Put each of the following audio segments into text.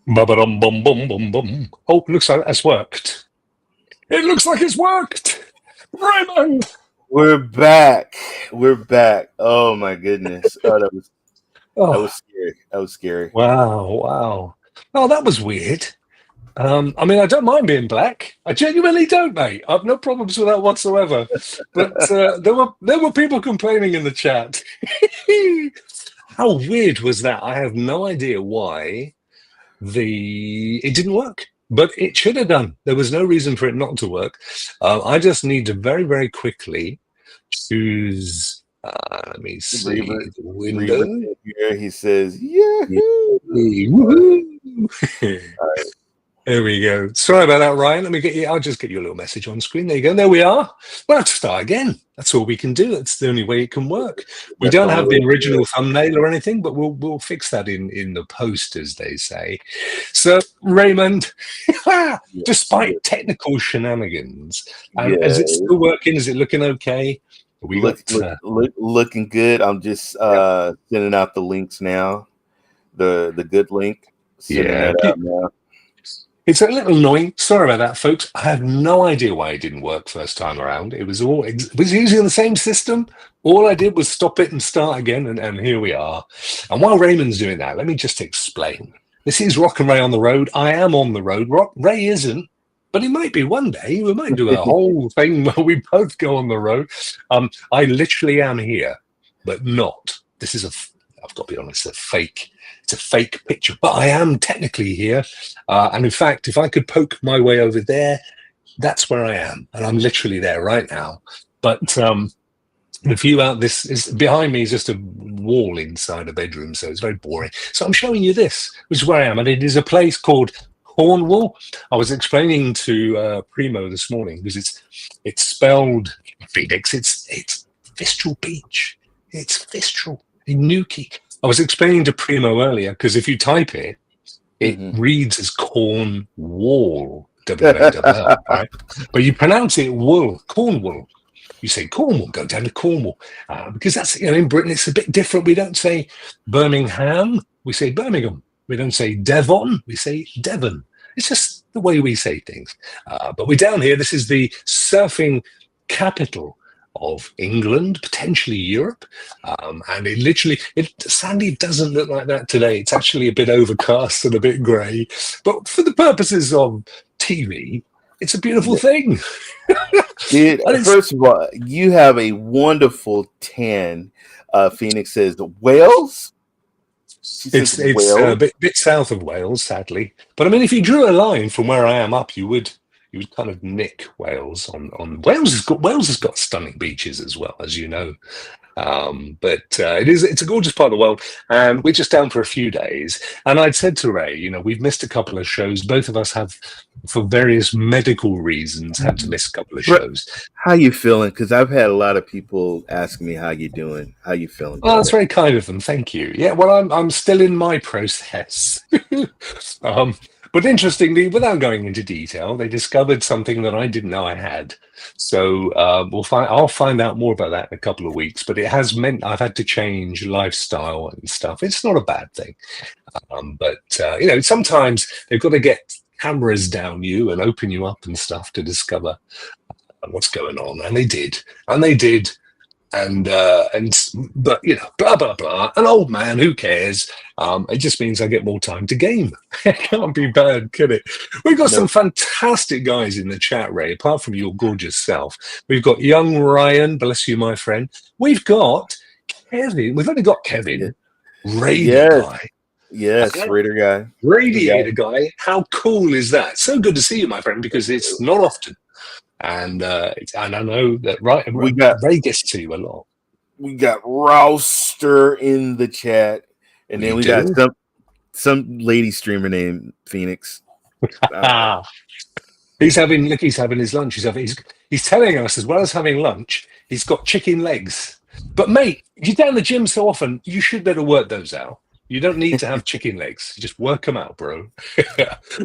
Ba-ba-dum, bum, bum, bum, bum. Oh, looks like that's worked. It looks like it's worked. Raymond! We're back. We're back. Oh my goodness. Oh, that Oh, was scary. That was scary. wow, wow. Oh, that was weird. I mean, I don't mind being black. I genuinely don't, mate. I've no problems with that whatsoever. But there were people complaining in the chat. How weird was that? I have no idea why it didn't work, but it should have done. There was no reason for it not to work. I just need to very, very quickly choose. Let me see Reaver, the Reaver window. here. He says, "Yahoo!" Yay, woohoo. There we go. Sorry about that, Ryan. Let me get you. I'll just get you a little message on screen. There you go. There we are. We'll have to start again. That's all we can do. That's the only way it can work. We That's the don't only have way the to do original it. thumbnail or anything, but we'll fix that in the post, as they say. So, Raymond, Yeah, despite technical shenanigans, is it yeah. still working? Is it looking okay? We got Looking good. I'm just yeah. sending out the links now. The good link. Sending Yeah. that out now. It's a little annoying. Sorry about that, folks. I have no idea why it didn't work first time around. It was using the same system. All I did was stop it and start again, and here we are. And while Raymond's doing that, let me just explain. This is Rokk and Ray on the road. I am on the road. Ray isn't, but he might be one day. We might do a whole thing where we both go on the road. I literally am here, but not. I've got to be honest, it's a fake picture, but I am technically here. And in fact, if I could poke my way over there, that's where I am. And I'm literally there right now. But the view out this is behind me is just a wall inside a bedroom. So it's very boring. So I'm showing you this, which is where I am. And it is a place called Cornwall. I was explaining to Primo this morning because it's spelled Phoenix. It's Fistral Beach. It's Fistral in Newquay. I was explaining to Primo earlier because if you type it, it reads as Cornwall, right? But you pronounce it wool, Cornwall. You say Cornwall, go down to Cornwall, because that's in Britain it's a bit different. We don't say Birmingham, we say Birmingham. We don't say Devon, we say Devon. It's just the way we say things. But we're down here. This is the surfing capital of England, potentially Europe, and it sadly doesn't look like that today. It's actually a bit overcast and a bit grey, but for the purposes of TV, it's a beautiful thing. Dude, first of all, you have a wonderful tan. Phoenix says Wales. It's a bit south of Wales, sadly, but I mean, if you drew a line from where I am up, you would kind of nick Wales on Wales has got stunning beaches as well, as you know. But it's a gorgeous part of the world, and we're just down for a few days. And I'd said to Ray, we've missed a couple of shows. Both of us have, for various medical reasons, had to miss a couple of shows. How you feeling? Because I've had a lot of people asking me how you doing. How you feeling? Oh, that's very kind of them. Thank you. Yeah, well, I'm still in my process. But interestingly, without going into detail, they discovered something that I didn't know I had. So I'll find out more about that in a couple of weeks. But it has meant I've had to change lifestyle and stuff. It's not a bad thing, but sometimes they've got to get cameras down you and open you up and stuff to discover what's going on, and they did. But blah blah blah. An old man, who cares? It just means I get more time to game. It can't be bad, can it? We've got some fantastic guys in the chat, Ray. Apart from your gorgeous self, we've got young Ryan. Bless you, my friend. We've got Kevin. We've only got Kevin. Raider guy. Yes, Raider guy. Radiator guy. How cool is that? So good to see you, my friend, because it's not often. And I know that Ray gets to you a lot. We got Rouster in the chat, and then we got some lady streamer named Phoenix. He's having his lunch. He's telling us, as well as having lunch, he's got chicken legs. But mate, you're down the gym so often, you should better work those out. You don't need to have chicken legs. You just work them out, bro.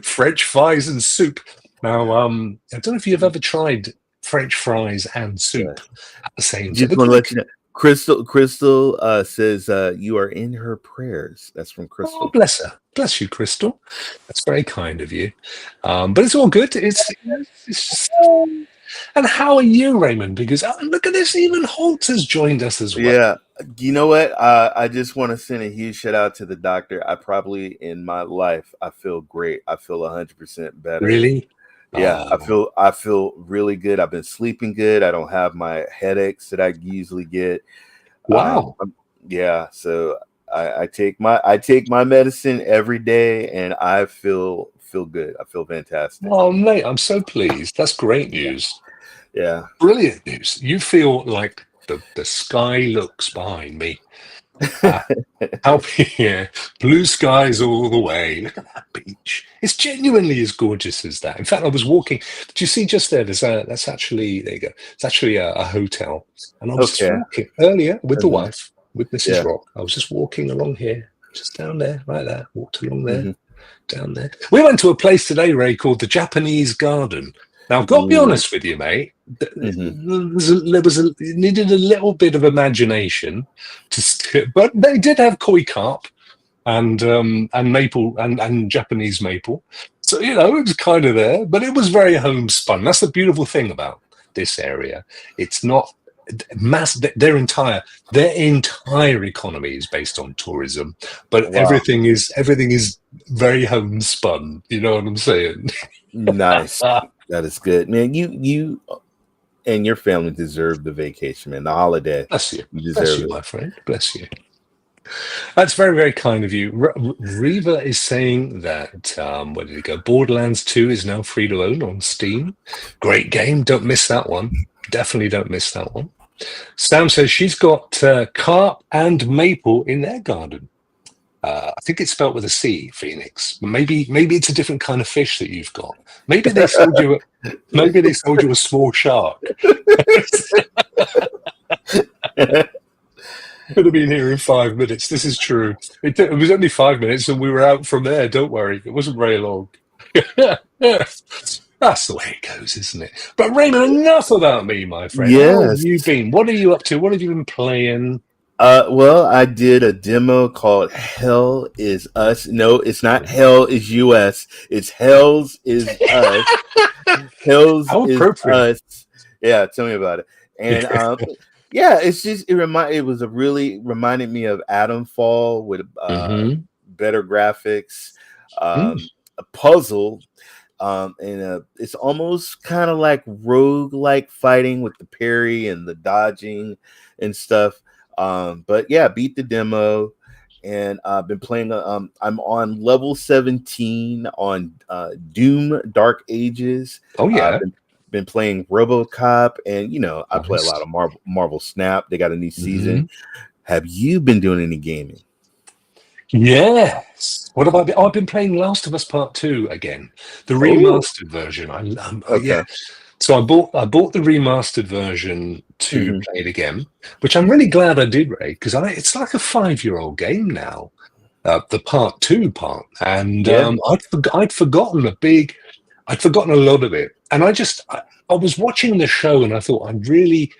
French fries and soup. Now, I don't know if you've ever tried French fries and soup at the same time. Just want to let you know. Crystal says you are in her prayers. That's from Crystal. Oh, bless her. Bless you, Crystal. That's very kind of you. But it's all good. It's just. And how are you, Raymond? Because look at this, even Holt has joined us as well. Yeah, you know what? I just want to send a huge shout out to the doctor. I probably in my life I feel great. I feel 100% better. Really? Yeah, I feel really good. I've been sleeping good. I don't have my headaches that I usually get. Wow. Yeah, so I take my medicine every day, and I feel good. I feel fantastic. Oh, mate, I'm so pleased. That's great news. Yeah. Brilliant news. You feel like the sky looks behind me. Yeah, blue skies all the way. Look at that beach. It's genuinely as gorgeous as that. In fact, I was walking. Did you see just there? That's actually, there you go. It's actually a hotel. And I was just walking earlier with the wife, with Mrs. Rokk. I was just walking along here, just down there, like that. Walked along there, down there. We went to a place today, Ray, called the Japanese Garden. Now, I've got to be honest with you, mate. It needed a little bit of imagination, but they did have koi carp and maple and Japanese maple. So it was kind of there, but it was very homespun. That's the beautiful thing about this area. It's not mass. Their entire economy is based on tourism, but everything is very homespun. You know what I'm saying? Nice. That is good, man. You and your family deserve the vacation, man. The holiday. Bless you. You Bless you, my friend. Bless you. That's very, very kind of you. Reva is saying that, where did it go? Borderlands 2 is now free to own on Steam. Great game. Don't miss that one. Definitely don't miss that one. Sam says she's got carp and maple in their garden. I think it's spelled with a C, Phoenix. Maybe it's a different kind of fish that you've got. Maybe they sold you a small shark. Could have been here in 5 minutes. This is true. It was only 5 minutes, and we were out from there. Don't worry, it wasn't very long. That's the way it goes, isn't it? But Raymond, enough about me, my friend. Yes. How have you been? What are you up to? What have you been playing? Well, I did a demo called Hell is Us. No, it's not Hell is US. It's Hell's is Us. Hell's is Us. Yeah, tell me about it. And yeah, it's just reminded me of Atomfall with better graphics, a puzzle, and it's almost kind of like rogue-like fighting with the parry and the dodging and stuff. But yeah, beat the demo, and I've been playing. I'm on level 17 on Doom Dark Ages. Oh yeah. Been playing RoboCop, and I play a lot of Marvel Snap. They got a new season. Have you been doing any gaming? Yes. What have I been? I've been playing Last of Us Part 2 again, the remastered version. Yeah. So I bought the remastered version to play it again, which I'm really glad I did, Ray, because it's like a 5-year-old game now, the Part 2 part, and I'd forgotten a lot of it, and I was watching the show and I thought I really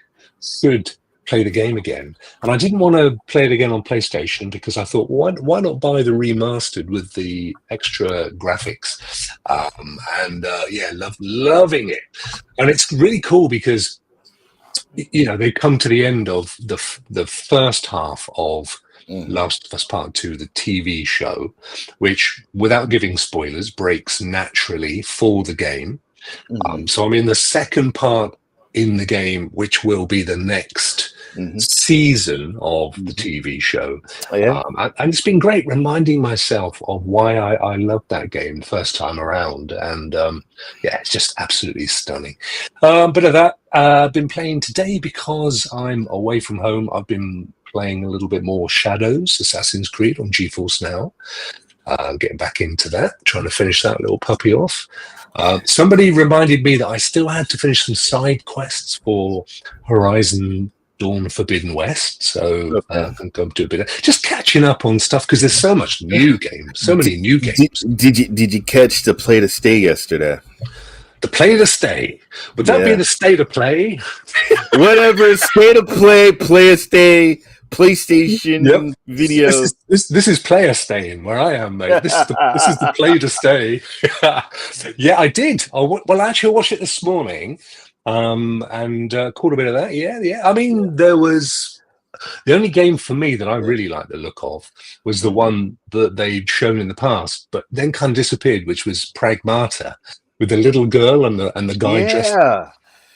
should play the game again, and I didn't want to play it again on PlayStation because I thought, why not buy the remastered with the extra graphics? Loving it, and it's really cool because they come to the end of the first half of Last of Us Part 2, the TV show, which, without giving spoilers, breaks naturally for the game. So I'm in the second part in the game, which will be the next season of the TV show. And it's been great reminding myself of why I loved that game the first time around. And it's just absolutely stunning. But of that, I've been playing today because I'm away from home. I've been playing a little bit more Shadows, Assassin's Creed on GeForce Now. Getting back into that, trying to finish that little puppy off. Somebody reminded me that I still had to finish some side quests for Horizon Dawn Forbidden West, so I can go do a bit of just catching up on stuff because there's so much new games, so many new games. Did you catch the Play to Stay yesterday? The Play to Stay, would that be the Stay to Play? Whatever, Stay to Play, Play to Stay, PlayStation video. This is player staying where I am, mate. This is the play to stay. Yeah, I did. Well, actually, I watched it this morning, and caught a bit of that. Yeah. I mean, there was the only game for me that I really liked the look of was the one that they'd shown in the past, but then kind of disappeared, which was Pragmata with the little girl and the guy dressed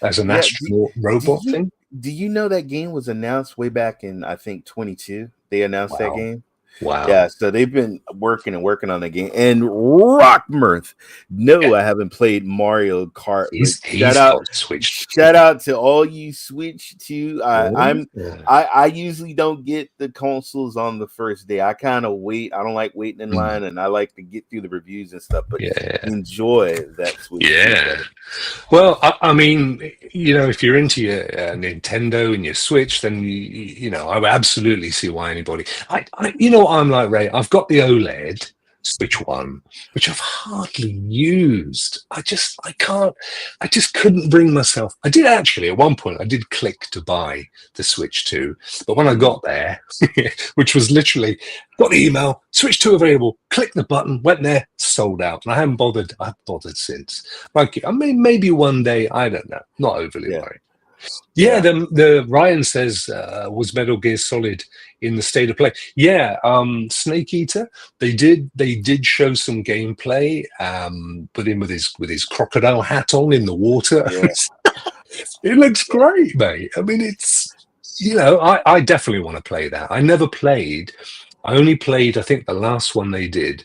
as an astronaut robot thing. Do you know that game was announced way back in, I think, 22? They announced that game. Wow. Yeah, so they've been working on the game. And Rockmirth. No, I haven't played Mario Kart. Shout out to all you Switch too. I usually don't get the consoles on the first day. I kind of wait. I don't like waiting in line, and I like to get through the reviews and stuff. But enjoy that Switch. Yeah. Well, I mean, if you're into your Nintendo and your Switch, then I would absolutely see why anybody. I'm like, Ray, I've got the OLED Switch 1, which I've hardly used. I just couldn't bring myself. I did actually at one point. I did click to buy the Switch 2, but when I got there, which was literally got the email, Switch 2 available. Click the button, went there, sold out, and I haven't bothered. I've bothered since. Like, I mean, maybe one day. I don't know. Not overly worried. Yeah, the Ryan says was Metal Gear Solid in the state of play. Yeah, Snake Eater. They did show some gameplay. Put him with his crocodile hat on in the water. Yeah. It looks great, mate. I mean, it's I definitely want to play that. I never played. I only played, I think, the last one they did.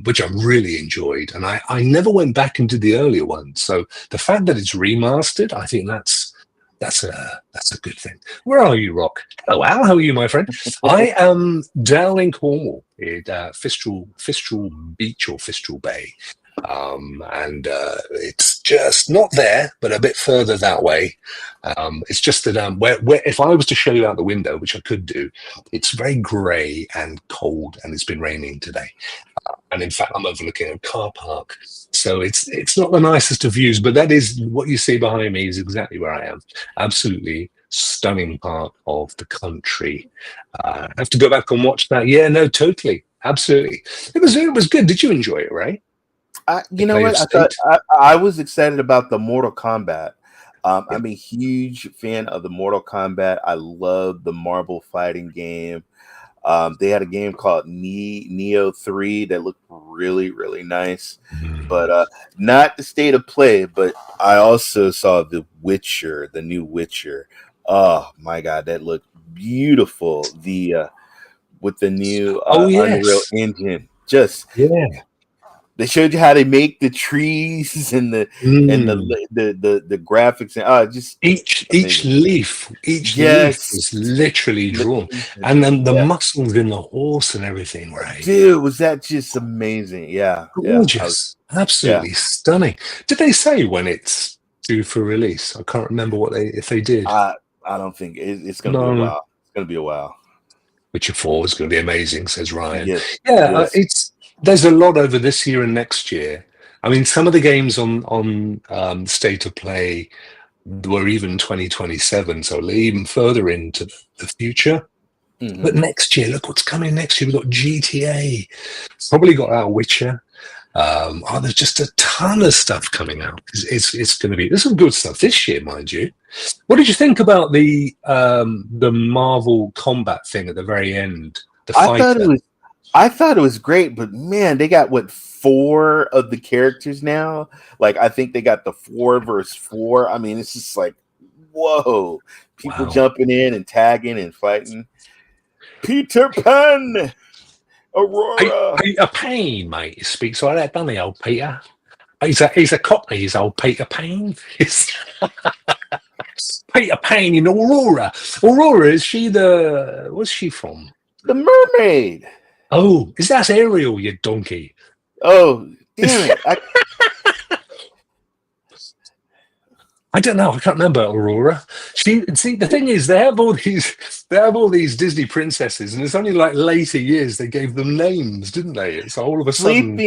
Which I really enjoyed, and I never went back into the earlier ones. So the fact that it's remastered, I think that's a good thing. Where are you, Rokk? Oh, Al, how are you, my friend? I am down in Cornwall, at Fistral Beach or Fistral Bay, and it's just not there, but a bit further that way. It's just that where if I was to show you out the window, which I could do, it's very grey and cold, and it's been raining today. And in fact, I'm overlooking a car park, so it's not the nicest of views. But that is what you see behind me is exactly where I am. Absolutely stunning part of the country. I have to go back and watch that. Yeah, no, totally, absolutely. It was good. Did you enjoy it, Ray? You know what? I was excited about the Mortal Kombat. I'm a huge fan of the Mortal Kombat. I love the marble fighting game. They had a game called Neo 3 that looked really, really nice, but not the state of play. But I also saw the new Witcher. Oh my God, that looked beautiful. With the new Unreal Engine, they showed you how they make the trees and the graphics and just each leaf is literally drawn, and then the muscles in the horse and everything, right? Dude, was that just amazing? Yeah, gorgeous, absolutely stunning. Did they say when it's due for release? I can't remember if they did. I don't think it's going to be a while. It's going to be a while. Witcher 4 is going to be amazing, says Ryan. There's a lot over this year and next year. I mean, some of the games on State of Play were even 2027, so even further into the future. But next year, look what's coming next year. We've got GTA, probably got our Witcher. There's just a ton of stuff coming out. There's some good stuff this year, mind you. What did you think about the Marvel combat thing at the very end? I thought it was great, but man, they got 4 of the characters now. Like, I think they got the 4 versus 4. I mean, it's just like, whoa, people jumping in and tagging and fighting. Peter Pan, Aurora, Peter Pan, mate. He speaks like that, doesn't he, old Peter? He's a cockney, he's old Peter Pan. Peter Pan in Aurora. Aurora, where's she from? The mermaid. Oh, that's Ariel, you donkey. Oh, damn it. I don't know. I can't remember Aurora. See, the thing is, they have all these Disney princesses, and it's only like later years they gave them names, didn't they? It's all of a sudden.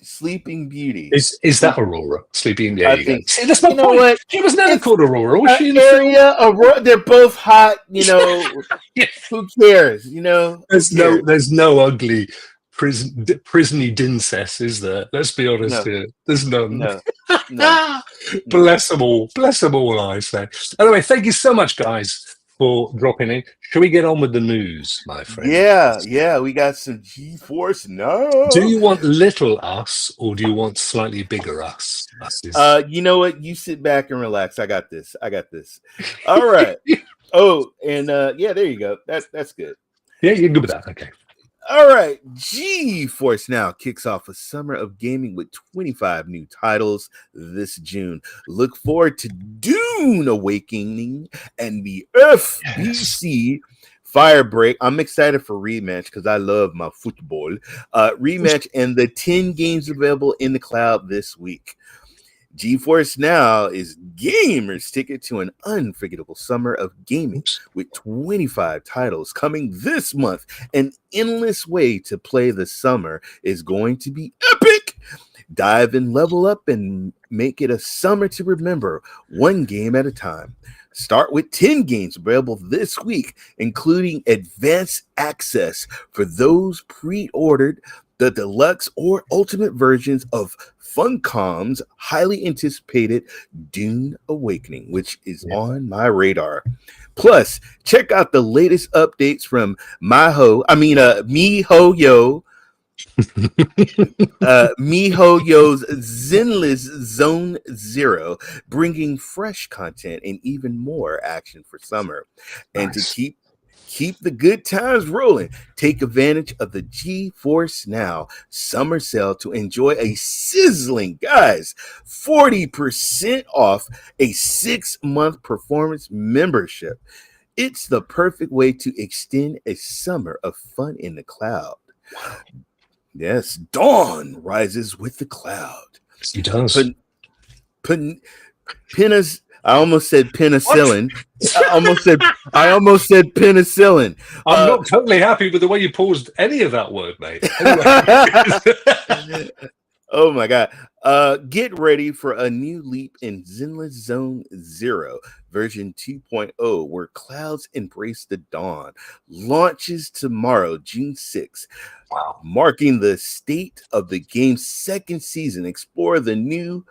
Sleeping Beauty. Is that Aurora? Sleeping? There I you go. think. See, that's my You know point. what? She was never It's called Aurora. Was she in the area Aurora. They're both hot. You know. Yeah. Who cares? You know. There's no ugly prisony dincess, is there? Let's be honest No. here. There's none. No. Bless them all. Bless them all, I say. Anyway, thank you so much, guys, for dropping in. Shall we get on with the news, my friend? Yeah. We got some G-Force now. Do you want little us or do you want slightly bigger us? You know what? You sit back and relax. I got this. All right. Oh, and yeah, there you go. That's good. Yeah, you're good with that. Okay. All right, G-Force Now kicks off a summer of gaming with 25 new titles this June. Look forward to Dune Awakening and the FBC Firebreak. I'm excited for Rematch because I love my football. Rematch and the 10 games available in the cloud this week. G-Force Now is gamers' ticket to an unforgettable summer of gaming with 25 titles coming this month. An endless way to play the summer is going to be epic. Dive and level up and make it a summer to remember, one game at a time. Start with 10 games available this week, including advanced access for those pre-ordered the deluxe or ultimate versions of Funcom's highly anticipated Dune Awakening, which is on my radar. Plus, check out the latest updates from MiHoYo, MiHoYo's Zenless Zone Zero, bringing fresh content and even more action for summer. And to keep the good times rolling, take advantage of the G-Force Now summer sale to enjoy a sizzling, guys, 40% off a 6-month performance membership. It's the perfect way to extend a summer of fun in the cloud. Yes, dawn rises with the cloud. He does. I almost said penicillin. I almost said penicillin. I'm not totally happy with the way you paused any of that word, mate. Oh my God. Get ready for a new leap in Zenless Zone Zero, version 2.0, where clouds embrace the dawn. Launches tomorrow, June 6th. Wow. Marking the state of the game's second season. Explore the new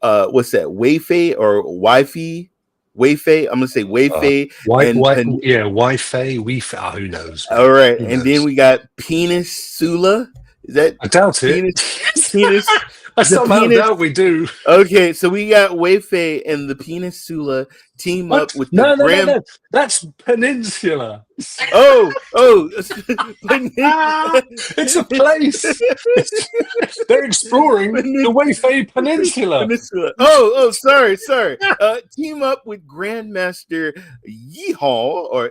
what's that? Wi-Fi or Wi-Fi? Wi-Fi. I'm gonna say Wi-Fi. Wi-Fi. Who knows? All right, and then we got Penis Sula. Is that? I doubt penis, it. Penis. I somehow doubt we do. Okay, so we got Wi-Fi and the Penis Sula team up with no. That's Peninsula. Oh, it's a place. They're exploring the Wi-Fi Peninsula. Oh, sorry. Team up with Grandmaster Yeehaw.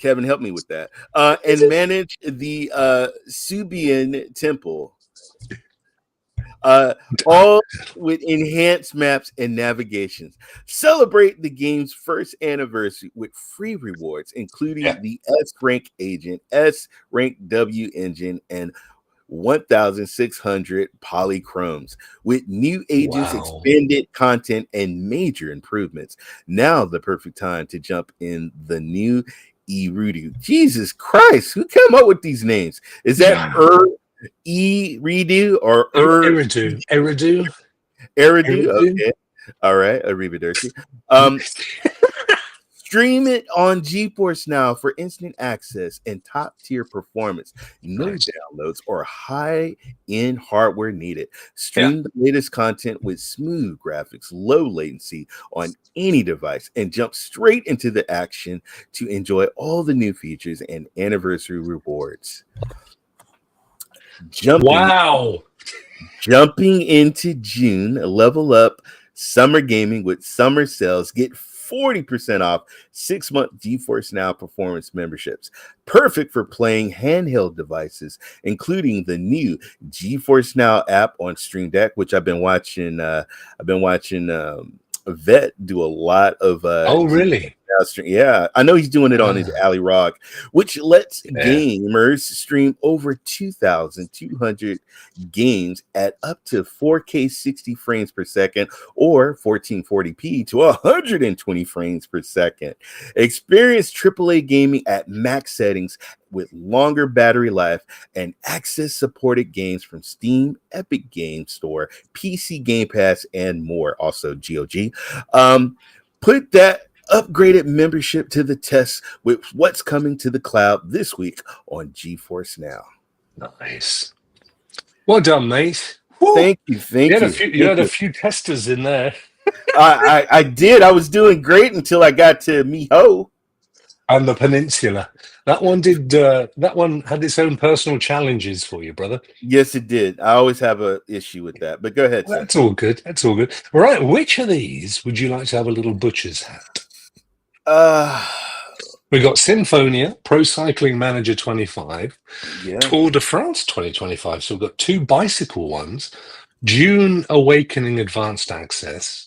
Kevin, help me with that. And manage the Subian Temple. All with enhanced maps and navigations. Celebrate the game's first anniversary with free rewards, including the S-Rank Agent, S-Rank W Engine, and 1,600 polychromes with new agents, expanded content, and major improvements. Now the perfect time to jump in the new E-Rudu. Jesus Christ, who came up with these names? Is that E-Redo or Eridu? Okay. All right. Arrivederci. Stream it on G-Force Now for instant access and top-tier performance. No downloads or high-end hardware needed. Stream the latest content with smooth graphics, low latency on any device, and jump straight into the action to enjoy all the new features and anniversary rewards. Jumping into June, level up summer gaming with summer sales. Get 40% off 6-month GeForce Now Performance memberships. Perfect for playing handheld devices, including the new GeForce Now app on Stream Deck, which I've been watching. Vet do a lot of oh really? Yeah, I know he's doing it on his Alley Rock, which lets gamers stream over 2,200 games at up to 4K 60 frames per second or 1440p to 120 frames per second. Experience AAA gaming at max settings with longer battery life and access supported games from Steam, Epic Games Store, PC Game Pass, and more. Also, GOG. Put that upgraded membership to the test with what's coming to the cloud this week on GeForce Now. Nice. Well done, mate. Woo! Thank you. You had a few testers in there. I did. I was doing great until I got to Miho. And the Peninsula. That one did. That one had its own personal challenges for you, brother. Yes, it did. I always have an issue with that. But go ahead. That's all good. That's all good. All right. Which of these would you like to have a little butcher's hat? We got Sinfonia, Pro Cycling Manager 25, Tour de France 2025. So we've got two bicycle ones. Dune Awakening Advanced Access.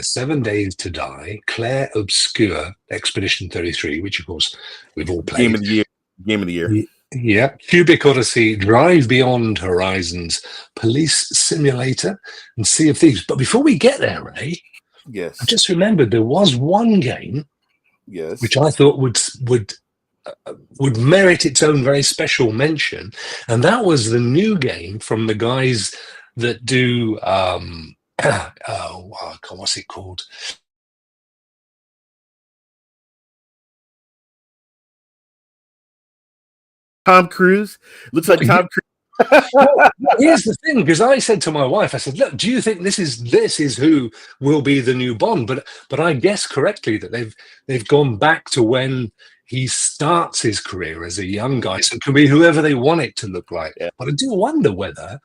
7 Days to Die, Claire Obscure, Expedition 33, which of course we've all played. Game of the year. Yeah. Cubic Odyssey, Drive Beyond Horizons, Police Simulator, and Sea of Thieves. But before we get there, Ray, I just remembered there was one game, which I thought would merit its own very special mention, and that was the new game from the guys that do. What's it called? Tom Cruise. Looks like Tom Cruise. Well, here's the thing, because I said to my wife, I said, "Look, do you think this is who will be the new Bond?" But I guess correctly that they've gone back to when he starts his career as a young guy, so it can be whoever they want it to look like. Yeah. But I do wonder whether.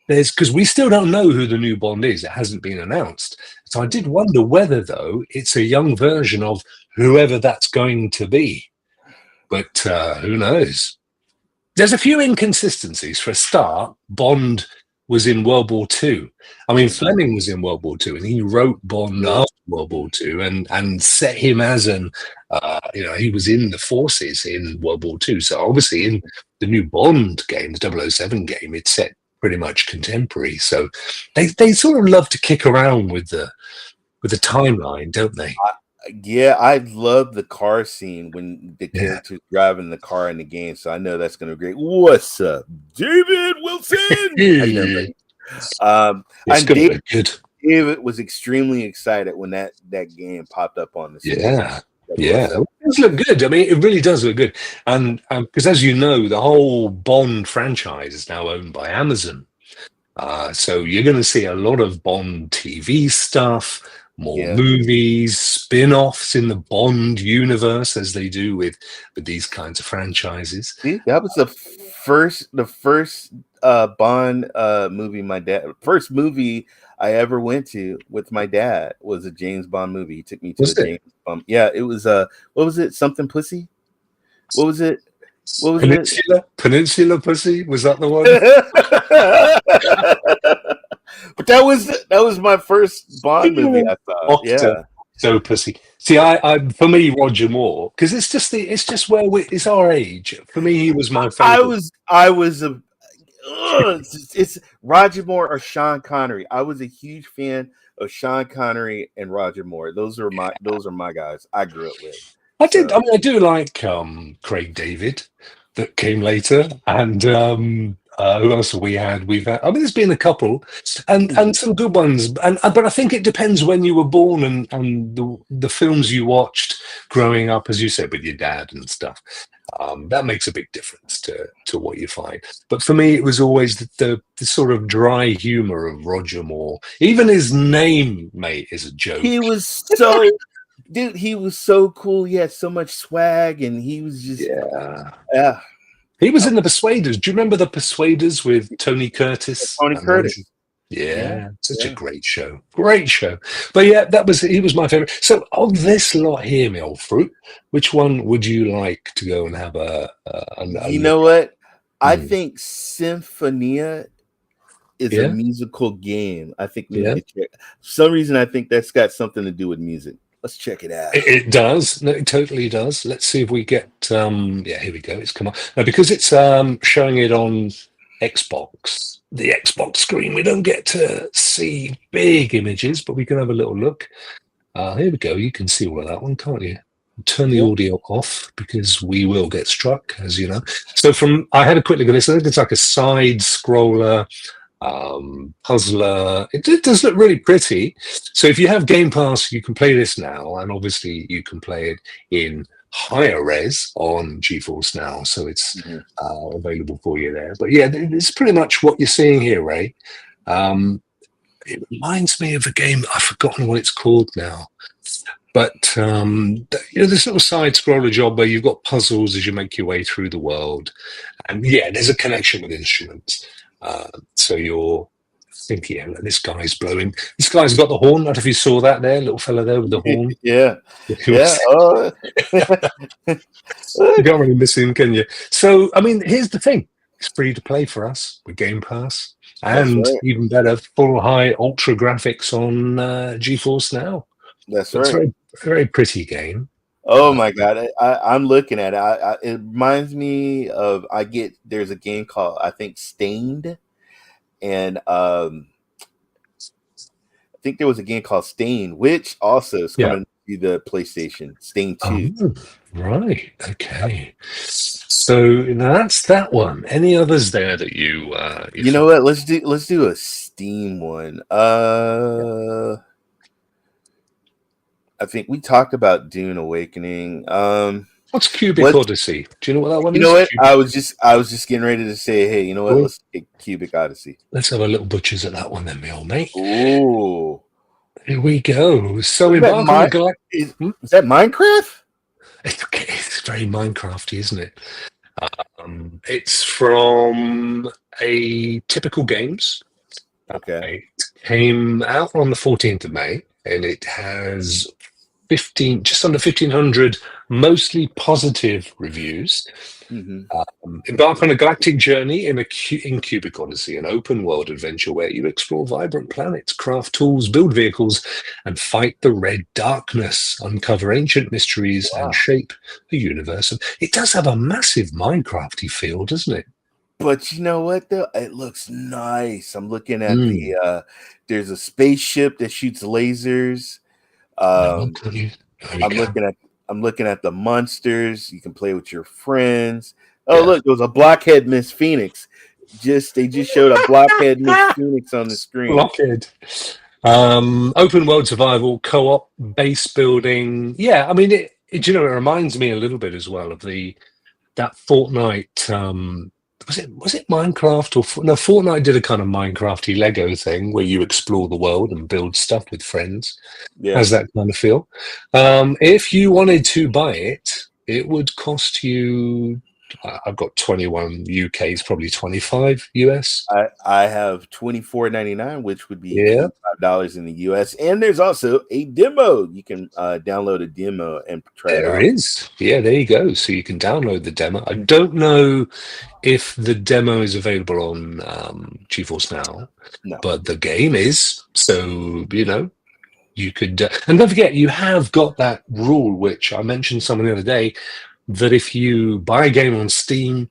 Because we still don't know who the new Bond is. It hasn't been announced. So I did wonder whether, though, it's a young version of whoever that's going to be. But who knows? There's a few inconsistencies. For a start, Bond was in World War II. I mean, Fleming was in World War II, and he wrote Bond after World War II and set him as he was in the forces in World War II. So obviously in the new Bond game, the 007 game, it's set pretty much contemporary, so they sort of love to kick around with the timeline, don't they? I love the car scene when the character's driving the car in the game, so I know that's going to be great. What's up, David Wilson? David was extremely excited when that game popped up on the screen. It does look good. I mean, it really does look good. And because, as you know, the whole Bond franchise is now owned by Amazon. So you're going to see a lot of Bond TV stuff, more movies, spin-offs in the Bond universe, as they do with these kinds of franchises. See, that was the first Bond movie. First movie I ever went to with my dad was a James Bond movie. He took me to James Bond. Yeah, it was what was it? Something Pussy? What was it? Peninsula Pussy? Was that the one? But that was my first Bond movie I saw. So Pussy. See, I for me, Roger Moore, because it's just it's our age. For me, he was my favorite. It's Roger Moore or Sean Connery. I was a huge fan of Sean Connery and Roger Moore. Those are my guys I grew up with. I do like Craig David that came later, and who else have we had? There's been a couple, and some good ones. But I think it depends when you were born and the films you watched growing up, as you said, with your dad and stuff. That makes a big difference to what you find. But for me, it was always the sort of dry humor of Roger Moore. Even his name, mate, is a joke. He was so... Dude, he was so cool. He had so much swag, and he was just He was in The Persuaders. Do you remember The Persuaders with Tony Curtis? Tony Curtis. Yeah, such a great show. Great show. But yeah, he was my favorite. So of this lot here, my old fruit, which one would you like to go and have a You look know what? I at? think Symphonia is a Yeah, musical game. I think we need yeah. to check. For some reason, I think that's got something to do with music. Let's check it out. It does. No, it totally does. Let's see if we get yeah, here we go. It's come on. Now, because it's showing it on Xbox, the Xbox screen, we don't get to see big images, but we can have a little look. Here we go. You can see all of that one, can't you? Turn the Yeah. audio off because we will get struck, as you know. So I had a quick look at this. I think it's like a side scroller puzzler. It does look really pretty. So if you have Game Pass, you can play this now, and obviously you can play it in higher res on GeForce Now, so it's available for you there. But yeah, it's pretty much what you're seeing here, Ray. It reminds me of a game, I've forgotten what it's called now. But this little side scroller job where you've got puzzles as you make your way through the world, and yeah, there's a connection with instruments. So you're thinking, yeah, this guy's blowing. This guy's got the horn. I don't know if you saw that there, little fella there with the horn. Yeah. You can't really miss him, can you? So, I mean, here's the thing: it's free to play for us with Game Pass, and even better, full high ultra graphics on GeForce Now. That's so it's right. It's a very pretty game. Oh my God. I'm looking at it. It reminds me of, there's a game called, I think, Stained. And I think there was a game called Stained, which also is coming to the PlayStation, Stained 2. Oh, right. Okay. So that's that one. Any others there that you know what? Let's do a Steam one. I think we talked about Dune Awakening. What's Cubic Odyssey? Do you know what that one is? You know what? I was just getting ready to say, hey, you know what? Let's get Cubic Odyssey. Let's have a little butchers at that one then, my old mate. Ooh. Here we go. So is that Minecraft? It's very Minecrafty, isn't it? It's from a Typical Games. Okay. It came out on the 14th of May, and it has just under 1,500 mostly positive reviews. Embark on a galactic journey in Cubic Odyssey, an open world adventure where you explore vibrant planets, craft tools, build vehicles, and fight the red darkness, uncover ancient mysteries, and shape the universe. And it does have a massive Minecrafty feel, doesn't it? But you know what, though? It looks nice. I'm looking at there's a spaceship that shoots lasers. I'm looking at the monsters. You can play with your friends. Oh, look, there was a blockhead Miss Phoenix. They just showed a blockhead Miss Phoenix on the screen. Blockhead. Open world survival, co-op, base building. Yeah, I mean, it reminds me a little bit as well of that Fortnite. Was it Minecraft or no? Fortnite did a kind of Minecrafty Lego thing where you explore the world and build stuff with friends. Yeah. Has that kind of feel. If you wanted to buy it, it would cost you. I've got 21 UK, it's probably 25 US. I have $24.99, which would be $25 in the US. And there's also a demo. You can download a demo and try it out. There is. Yeah, there you go. So you can download the demo. I don't know if the demo is available on GeForce Now, but the game is. So, you could. And don't forget, you have got that rule, which I mentioned someone the other day, that if you buy a game on Steam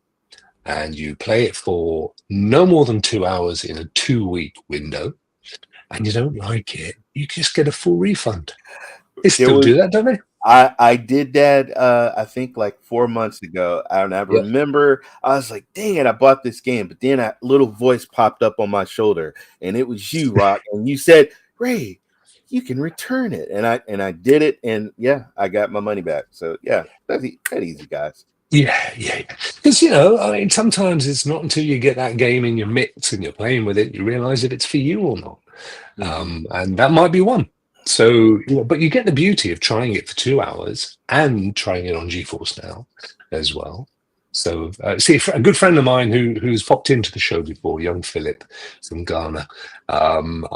and you play it for no more than 2 hours in a 2-week window and you don't like it, you just get a full refund. They still do that, don't they? I did that, I think like 4 months ago. And I remember I was like, dang it, I bought this game. But then a little voice popped up on my shoulder and it was you, Rokk. And you said, Ray, you can return it. And I did it. And I got my money back. So that's easy, guys. Yeah. Because, I mean, sometimes it's not until you get that game in your mitts and you're playing with it, you realize if it's for you or not. And that might be one. So, but you get the beauty of trying it for 2 hours and trying it on GeForce Now as well. So, see, a good friend of mine who's popped into the show before, young Philip from Ghana.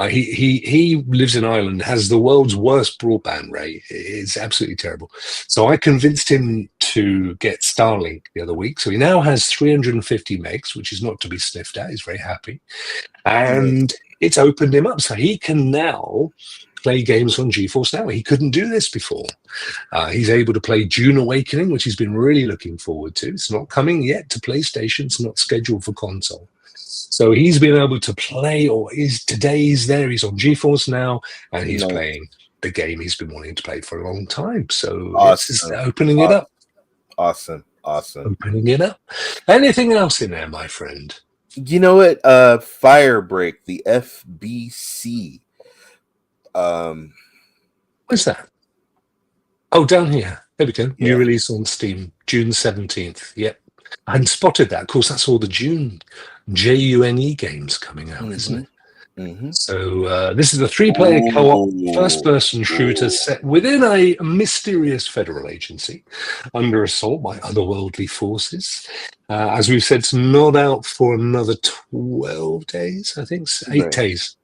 He lives in Ireland, has the world's worst broadband rate. It's absolutely terrible. So I convinced him to get Starlink the other week. So he now has 350 megs, which is not to be sniffed at. He's very happy, and it's opened him up, so he can now play games on GeForce Now. He couldn't do this before. He's able to play Dune Awakening, which he's been really looking forward to. It's not coming yet to PlayStation. It's not scheduled for console. So he's been able to play, today he's there. He's on GeForce Now, and he's playing the game he's been wanting to play for a long time. So it's opening it up. Awesome. Opening it up. Anything else in there, my friend? You know what? Firebreak, the FBC. What's that? Oh, down here. There we go. New release on Steam, June 17th. Yep. I hadn't spotted that. Of course, that's all the June JUNE games coming out, isn't it? Mm-hmm. So this is a 3-player co-op first-person shooter set within a mysterious federal agency under assault by otherworldly forces. As we've said, it's not out for another 12 days, I think, 8 days.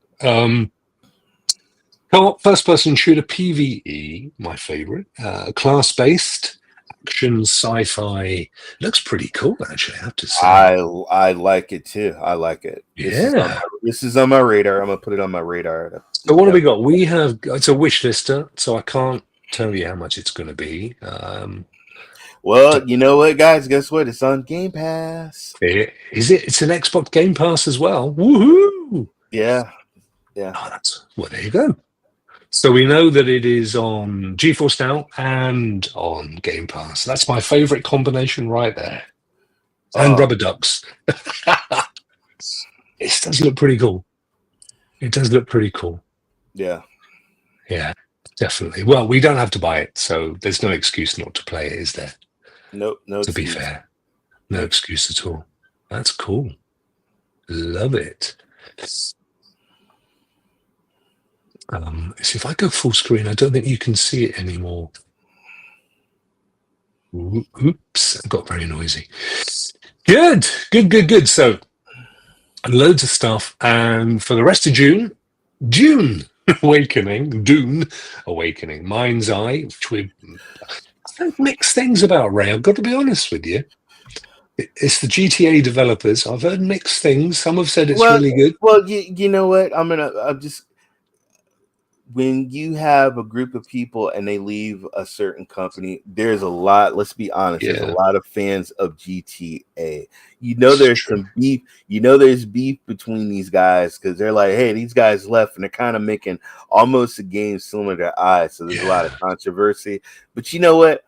Co-op first-person shooter PvE, my favorite, class-based action sci-fi. Looks pretty cool, actually, I have to say. I like it too. I like it. This is on my radar. I'm gonna put it on my radar. So what do we got? We have, it's a wish lister, so I can't tell you how much it's going to be. Well, you know what, guys? Guess what? It's on Game Pass. Is it? It's an Xbox Game Pass as well. Woohoo! Yeah. Oh, there you go. So we know that it is on GeForce Now and on Game Pass. That's my favorite combination right there. And rubber ducks. It does look pretty cool. Yeah. Yeah, definitely. Well, we don't have to buy it, so there's no excuse not to play it, is there? Nope. No. To be fair, no excuse at all. That's cool. Love it. See, if I go full screen, I don't think you can see it anymore. Oops, it got very noisy. Good. So, loads of stuff. And for the rest of June, Dune Awakening, Mind's Eye, which I've heard mixed things about, Ray. I've got to be honest with you. It's the GTA developers. I've heard mixed things. Some have said it's really good. Well, you know what? When you have a group of people and they leave a certain company, there's a lot, let's be honest, there's a lot of fans of GTA. There's some beef. There's beef between these guys because they're like, hey, these guys left and they're kind of making almost a game similar to I. So there's a lot of controversy. But you know what?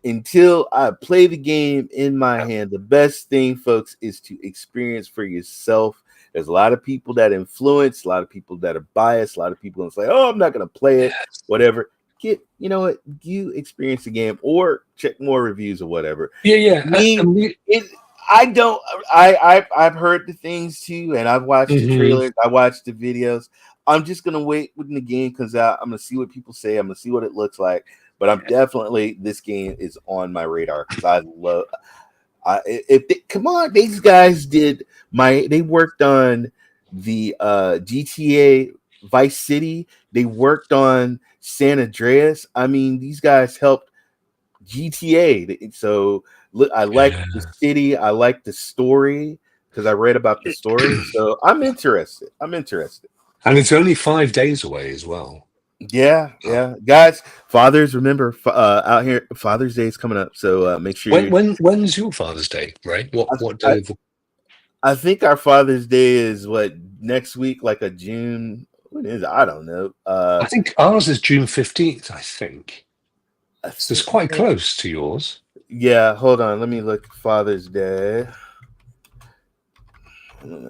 Until I play the game in my hand, the best thing, folks, is to experience for yourself. There's a lot of people that influence, a lot of people that are biased, a lot of people that say, oh, I'm not going to play it, whatever. You experience the game or check more reviews or whatever. Yeah. I've heard the things too, and I've watched the trailers, I watched the videos. I'm just going to wait when the game comes out. I'm going to see what people say. I'm going to see what it looks like. But this game is on my radar because I love. These guys they worked on the GTA Vice City. They worked on San Andreas. I mean, these guys helped GTA. So look, I like the city. I like the story because I read about the story. So I'm interested. And it's only 5 days away as well. Yeah, guys. Fathers, remember out here, Father's Day is coming up, so make sure. When's your Father's Day, right? What day? I think our Father's Day is next week, like a June. What is it? I don't know. I think ours is June 15th. I think so. It's quite close to yours. Yeah, hold on. Let me look. Father's Day.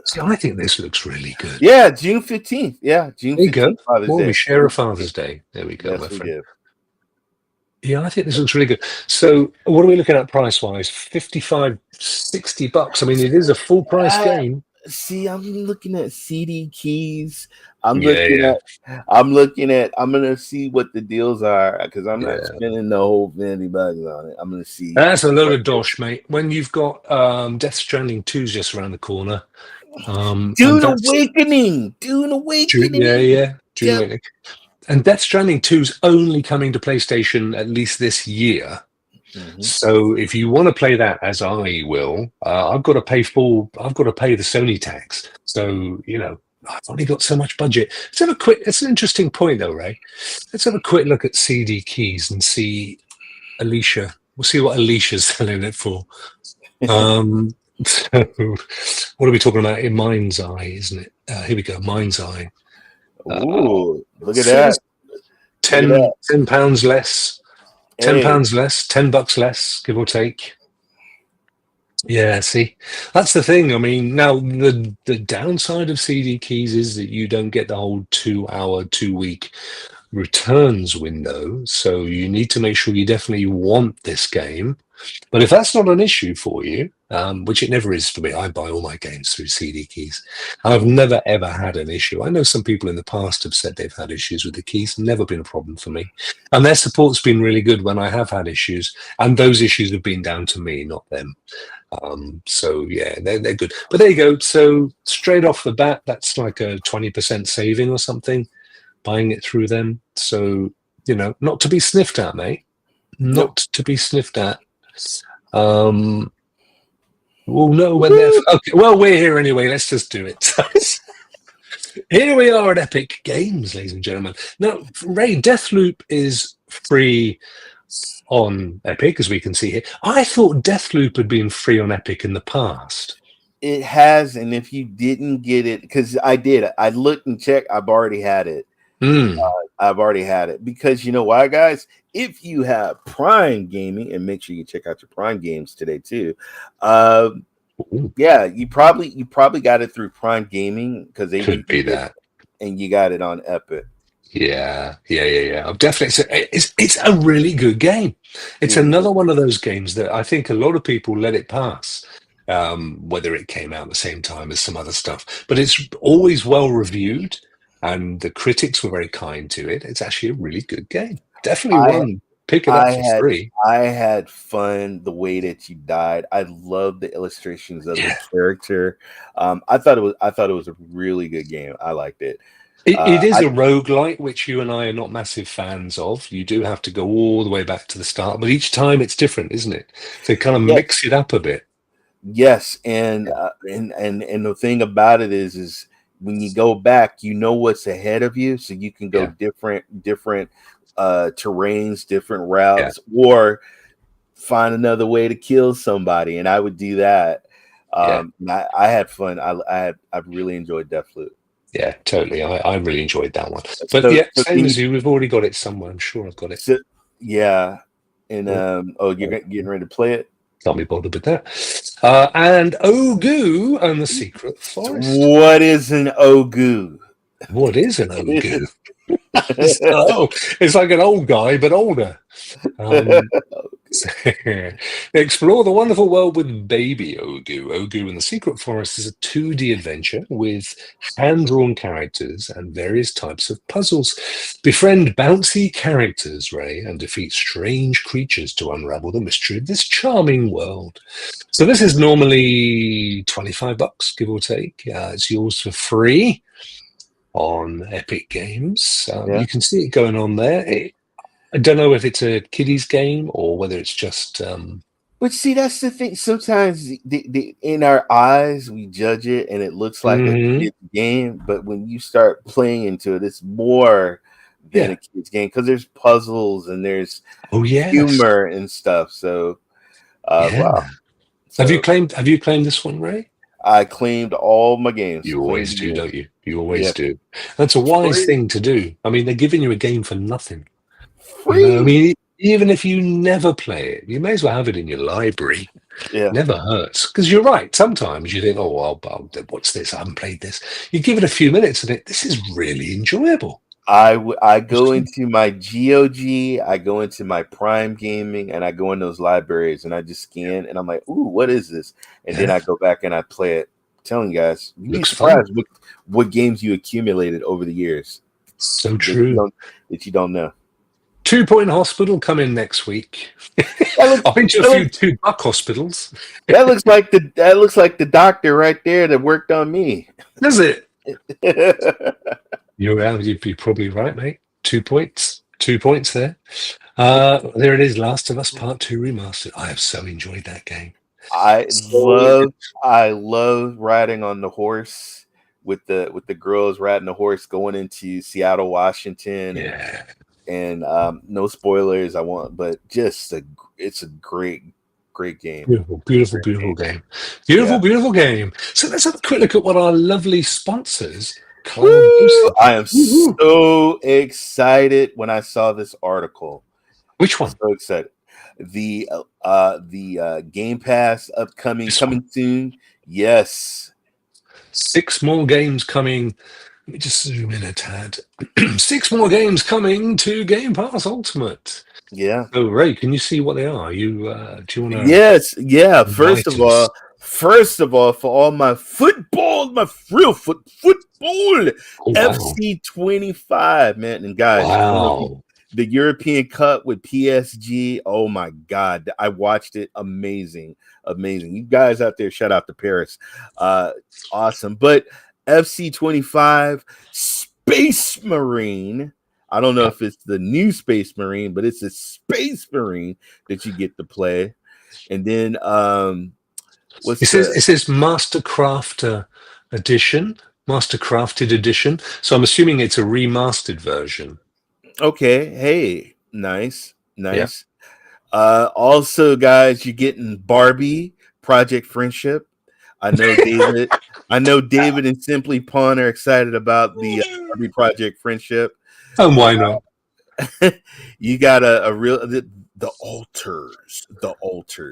See, I think this looks really good. Yeah, June 15th. Yeah, June 15th. There you go. Father's Day. We share a Father's Day. There we go, yes, my friend. Do. Yeah, I think this looks really good. So what are we looking at price-wise? $55, $60. I mean, it is a full-price game. See, I'm looking at CD keys. I'm Yeah, looking yeah, at. I'm looking at. I'm gonna see what the deals are because I'm not yeah. spending the whole $50 on it. I'm gonna see That's a load what. of dosh, mate. When you've got Death Stranding 2's just around the corner, and Dune that's Awakening. Dune Yeah, Awakening. yeah, June Death. Awakening. And Death Stranding 2's only coming to PlayStation at least this year. Mm-hmm. So if you want to play that, as I will, I've got to pay full. I've got to pay the Sony tax. So I've only got so much budget. Let's have a quick. It's an interesting point, though, Ray. Let's have a quick look at CD keys and see Alicia. We'll see what Alicia's selling it for. So what are we talking about in Mind's Eye? Isn't it? Here we go. Mind's Eye. Ooh, look at Says that. Look at that. £10 less. £10 Hey, less, $10 less, give or take. Yeah, see, that's the thing. I mean, now the downside of CD keys is that you don't get the whole 2 hour, 2 week returns window. So you need to make sure you definitely want this game. But if that's not an issue for you, which it never is for me, I buy all my games through CD keys. I've never ever had an issue. I know some people in the past have said they've had issues with the keys, never been a problem for me. And their support's been really good when I have had issues, and those issues have been down to me, not them. So yeah, they're good. But there you go. So straight off the bat, that's like a 20% saving or something, buying it through them. So, not to be sniffed at, mate. nope. Not to be sniffed at. We'll know when they're okay. Well, we're here anyway. Let's just do it. Here we are at Epic Games, ladies and gentlemen. Now, Ray, Deathloop is free on Epic, as we can see here. I thought Deathloop had been free on Epic in the past. It has, and if you didn't get it, because I did, I looked and checked. I've already had it. I've already had it because you know why, guys? If you have Prime Gaming, and make sure you check out your Prime games today too. Yeah, you probably got it through Prime Gaming because they could be that, and you got it on Epic. Yeah. Definitely, it's a really good game. It's another one of those games that I think a lot of people let it pass, whether it came out at the same time as some other stuff. But it's always well reviewed, and the critics were very kind to it. It's actually a really good game. Definitely one. Pick it up for free. I had fun the way that you died. I love the illustrations of the character. I thought it was a really good game. I liked it. It is a roguelite, which you and I are not massive fans of. You do have to go all the way back to the start, but each time it's different, isn't it? So kind of mix it up a bit. Yes, and the thing about it is when you go back, you know what's ahead of you, so you can go different terrains, different routes, or find another way to kill somebody. And I would do that. I had fun. I really enjoyed Deathloop. Yeah, totally. I really enjoyed that one. But same as you, we've already got it somewhere. I'm sure I've got it. So, yeah. And you're getting ready to play it? Can't be bothered with that. And Ogu and the Secret Forest. What is an Ogu? What is an Ogu? It's like an old guy, but older. Explore the wonderful world with Baby Ogu. Ogu and the Secret Forest is a 2D adventure with hand-drawn characters and various types of puzzles. Befriend bouncy characters, Ray, and defeat strange creatures to unravel the mystery of this charming world. So this is normally $25, give or take. It's yours for free on Epic Games. You can see it going on there. I don't know if it's a kiddies game or whether it's just. But see, that's the thing. Sometimes in our eyes, we judge it and it looks like a kid's game. But when you start playing into it, it's more than a kid's game because there's puzzles and there's humor and stuff. So, wow. So, have you claimed this one, Ray? I claimed all my games. You always do, don't you? You always do. That's a wise thing to do. I mean, they're giving you a game for nothing. I mean, even if you never play it, you may as well have it in your library. Yeah, never hurts. Because you're right. Sometimes you think, what's this? I haven't played this. You give it a few minutes, and this is really enjoyable. I go into my GOG, I go into my Prime Gaming, and I go in those libraries, and I just scan, and I'm like, ooh, what is this? And then I go back and I play it. telling you guys, you'd be surprised what games you accumulated over the years. So true. That you don't know. 2 Point Hospital coming next week. I've been to a few $2 hospitals. That looks like the doctor right there that worked on me. Does it? You're probably right, mate. 2 points. 2 points there. There it is, Last of Us Part 2 Remastered. I have so enjoyed that game. I love riding on the horse with the girls riding the horse going into Seattle, Washington. Yeah. And no spoilers, but just it's a great game. Beautiful game. Beautiful game. So let's have a quick look at what our lovely sponsors. I am so excited when I saw this article. Which one? So excited. The Game Pass coming soon. Yes. 6 more games coming. Let me just zoom in a tad. 6 more games coming to Game Pass Ultimate. Yeah. So Ray, can you see what they are? Do you want to? Yes. Yeah. First of all, for all my football, my real football, FC 25, man, and guys, the European Cup with PSG. Oh my God, I watched it. Amazing. You guys out there, shout out to Paris. Awesome. But FC 25 Space Marine. I don't know if it's the new Space Marine, but it's a Space Marine that you get to play. And then it says Mastercraft edition, Mastercrafted edition. So I'm assuming it's a remastered version. Okay. Hey, nice. Yeah. Also, guys, you're getting Barbie Project Friendship. I know David and Simply Pawn are excited about the Barbie Project Friendship. And why not? You got the altars.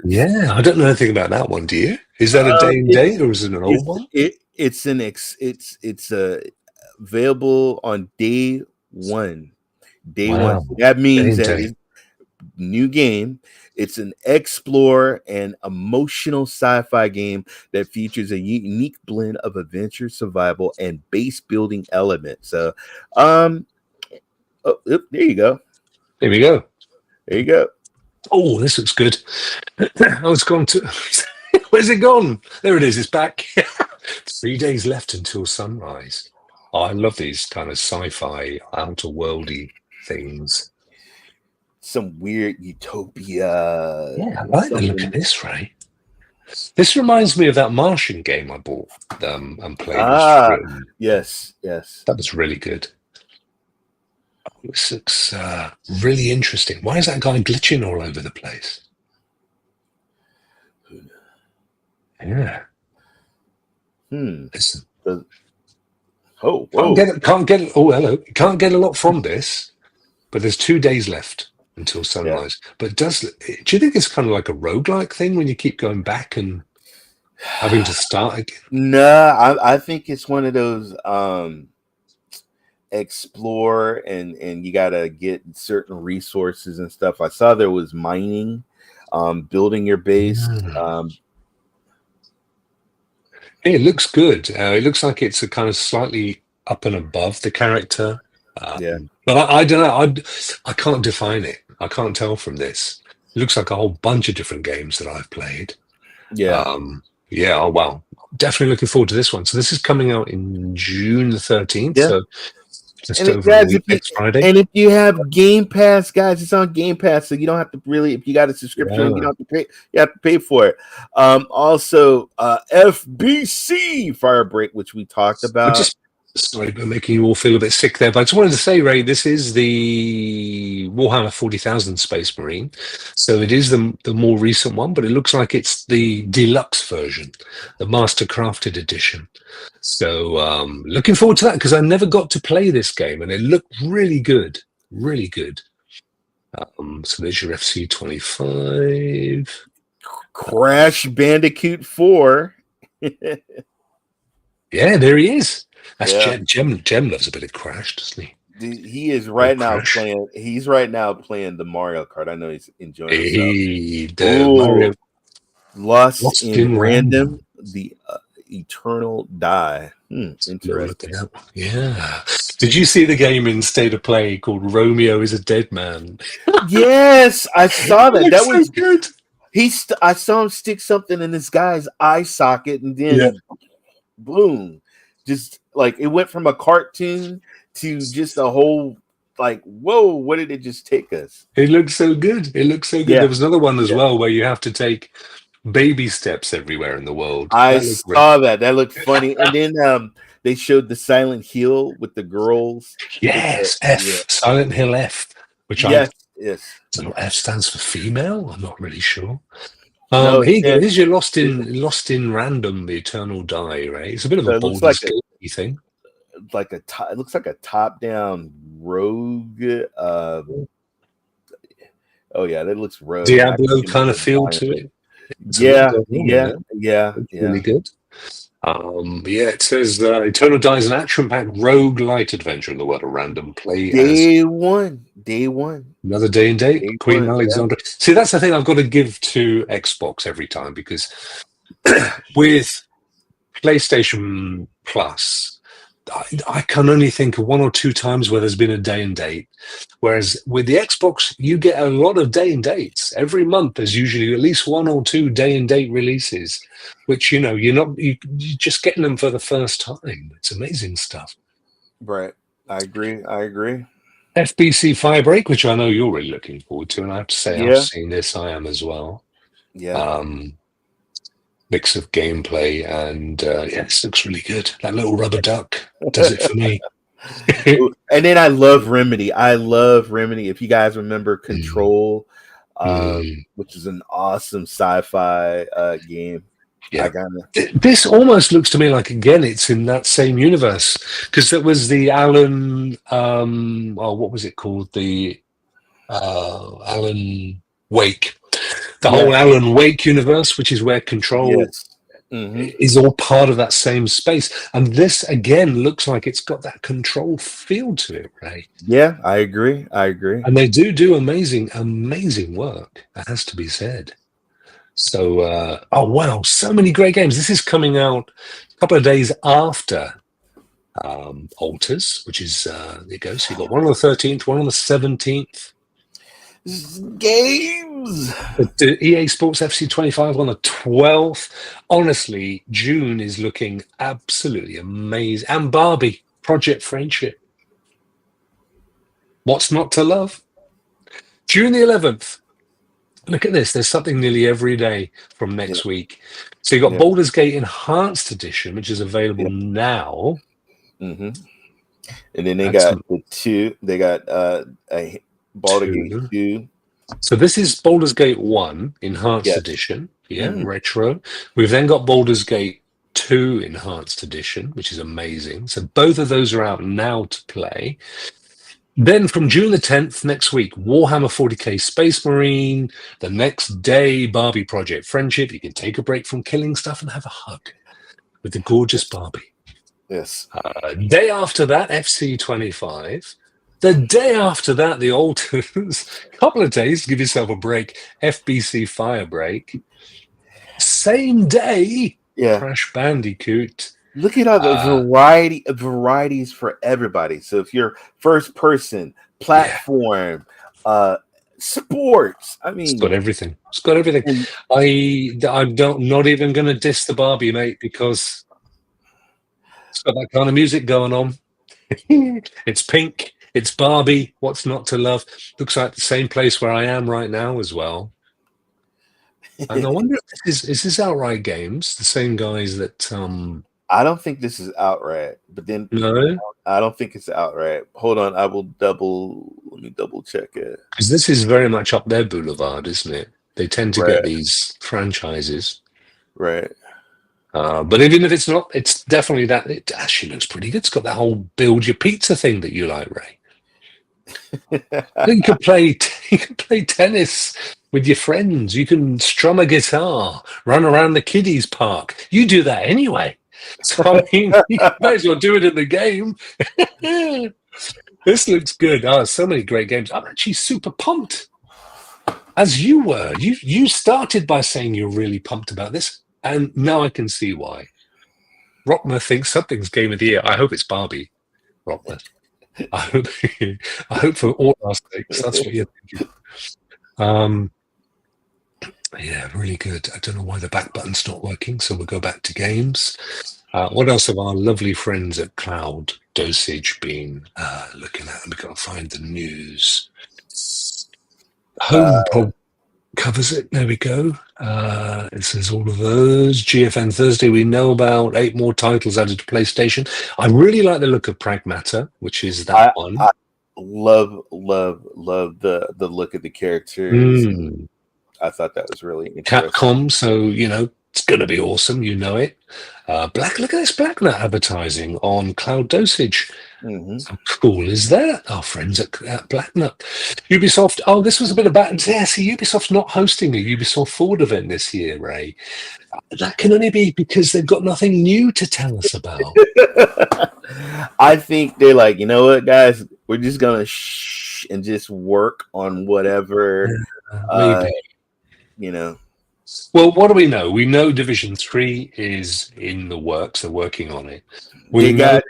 Yeah, I don't know anything about that one. Do you? Is that a day and date, or is it an old one? It's available on day one. One. That means that it's new game. It's an explore and emotional sci-fi game that features a unique blend of adventure, survival, and base building elements. So, there you go. There we go. There you go. Oh, this looks good. Oh, it's gone to. Where's it gone? There it is. It's back. 3 days left until sunrise. Oh, I love these kind of sci-fi, outer worldy things. Some weird utopia. Yeah, I like the look of this, Ray. This reminds me of that Martian game I bought and played. Yes. That was really good. This looks really interesting. Why is that guy glitching all over the place? Yeah. Listen. Can't get. Oh, hello. Can't get a lot from this, but there's 2 days left until sunrise. Yeah. But do you think it's kind of like a roguelike thing when you keep going back and having to start again? No, I think it's one of those explore and you gotta get certain resources and stuff. I saw there was mining, building your base. It looks good. It looks like it's a kind of slightly up and above the character. But I don't know. I can't define it. I can't tell from this. It looks like a whole bunch of different games that I've played. Yeah. Oh, wow. Definitely looking forward to this one. So this is coming out in June the 13th. Yeah. So just over next Friday. And if you have Game Pass, guys, it's on Game Pass, so you don't have to really. If you got a subscription, you don't have to pay. You have to pay for it. Also, FBC Firebreak, which we talked about. Sorry about making you all feel a bit sick there, but I just wanted to say, Ray, this is the Warhammer 40,000 Space Marine. So it is the more recent one, but it looks like it's the deluxe version, the Mastercrafted edition. So looking forward to that, because I never got to play this game, and it looked really good. Really good. So there's your FC 25. Crash Bandicoot 4. Yeah, there he is. That's Jem loves a bit of Crash, doesn't he? He is right now playing. He's right now playing the Mario Kart. I know he's enjoying himself. Lost in Random. Eternal Die. Interesting. Yeah. Did you see the game in State of Play called Romeo is a Dead Man? Yes, I saw that. That was so good. I saw him stick something in this guy's eye socket, and then boom, just like it went from a cartoon to just a whole like, whoa, what did it just take us? It looks so good. Yeah. There was another one as well where you have to take baby steps everywhere in the world. I saw that. That looked funny. And then they showed the Silent Hill with the girls. Yes, Silent Hill F, which yes. So F stands for female. I'm not really sure. No, here's your Lost in Random, the Eternal Die, right? It's a bit of a Baldur's Gate thing. Like it looks like a top-down rogue. Oh yeah, that looks rogue. Diablo kind of feel to it. Yeah. Really good. It says Eternal Die is an action-packed rogue light adventure in the world of random play. Day one. Another day and date. Queen Alexandra. Yeah. See, that's the thing I've got to give to Xbox every time, because with PlayStation Plus, I can only think of 1 or 2 times where there's been a day and date. Whereas with the Xbox, you get a lot of day and dates. Every month there's usually at least 1 or 2 day and date releases, which, you're just getting them for the first time. It's amazing stuff. Right. I agree. FBC Firebreak, which I know you're really looking forward to, and I have to say I've seen this. I am as well. Yeah. Mix of gameplay and this looks really good. That little rubber duck does it for me. And then I love Remedy. If you guys remember Control, which is an awesome sci-fi game. Yeah. This almost looks to me like, again, it's in that same universe, because there was the Alan what was it called? The Alan Wake. The whole Alan Wake universe, which is where Control is all part of that same space. And this, again, looks like it's got that Control feel to it, right? Yeah, I agree. And they do amazing work, that has to be said. So, wow, so many great games. This is coming out a couple of days after Alters, which is, there you go. So you've got one on the 13th, one on the 17th. Games. The EA Sports FC 25 on the 12th. Honestly, June is looking absolutely amazing. And Barbie, Project Friendship. What's not to love? June the 11th. Look at this. There's something nearly every day from next week. So you've got Baldur's Gate Enhanced Edition, which is available now. Mm-hmm. And then they got the 2. They got a Baldur's Gate 2. So this is Baldur's Gate 1 Enhanced Edition. Retro. We've then got Baldur's Gate 2 Enhanced Edition, which is amazing. So both of those are out now to play. Then from June the 10th, next week, Warhammer 40k Space Marine. The next day, Barbie Project Friendship. You can take a break from killing stuff and have a hug with the gorgeous Barbie. Yes. Day after that, FC 25. The day after that, the Alters. Couple of days to give yourself a break. FBC Firebreak. Same day, Crash Bandicoot. Look at all the varieties for everybody. So if you're first person, platform, sports, I mean, it's got everything. I'm not even going to diss the Barbie, mate, because it's got that kind of music going on. It's pink. It's Barbie. What's not to love? Looks like the same place where I am right now as well. And I wonder if is this Outright Games, the same guys that I don't think this is Outright, but then no, I don't think it's Outright. Hold on, let me double check it. Because this is very much up their boulevard, isn't it? They tend to get these franchises. Right. But even if it's not, it's definitely that. It actually looks pretty good. It's got that whole build your pizza thing that you like, Ray. You can play tennis with your friends. You can strum a guitar, run around the kiddies park. You do that anyway. So I mean, you might as well do it in the game. This looks good. So many great games. I'm actually super pumped, as you were. You started by saying you're really pumped about this, and now I can see why. Rockmer thinks something's game of the year. I hope it's Barbie, Rockmer. I hope, I hope for all our sakes, that's what you're thinking. Yeah, really good. I don't know why the back button's not working, so we'll go back to games. What else have our lovely friends at Cloud Dosage been looking at? We've got to find the news. HomePod covers it. There we go. It says all of those. GFN Thursday, we know about 8 more titles added to PlayStation. I really like the look of Pragmata, which is that one. I love the look of the characters. I thought that was really interesting. Capcom, so it's going to be awesome. You know it. Look at this Blacknut advertising on Cloud Dosage. How cool is that? Our friends at Blacknut. Ubisoft. Oh, this was a bit of bad. Yeah, see, Ubisoft's not hosting a Ubisoft Forward event this year, Ray. That can only be because they've got nothing new to tell us about. I think they're like, you know what, guys? We're just gonna and just work on whatever. Maybe. Well, what do we know? We know Division 3 is in the works. They're working on it. We got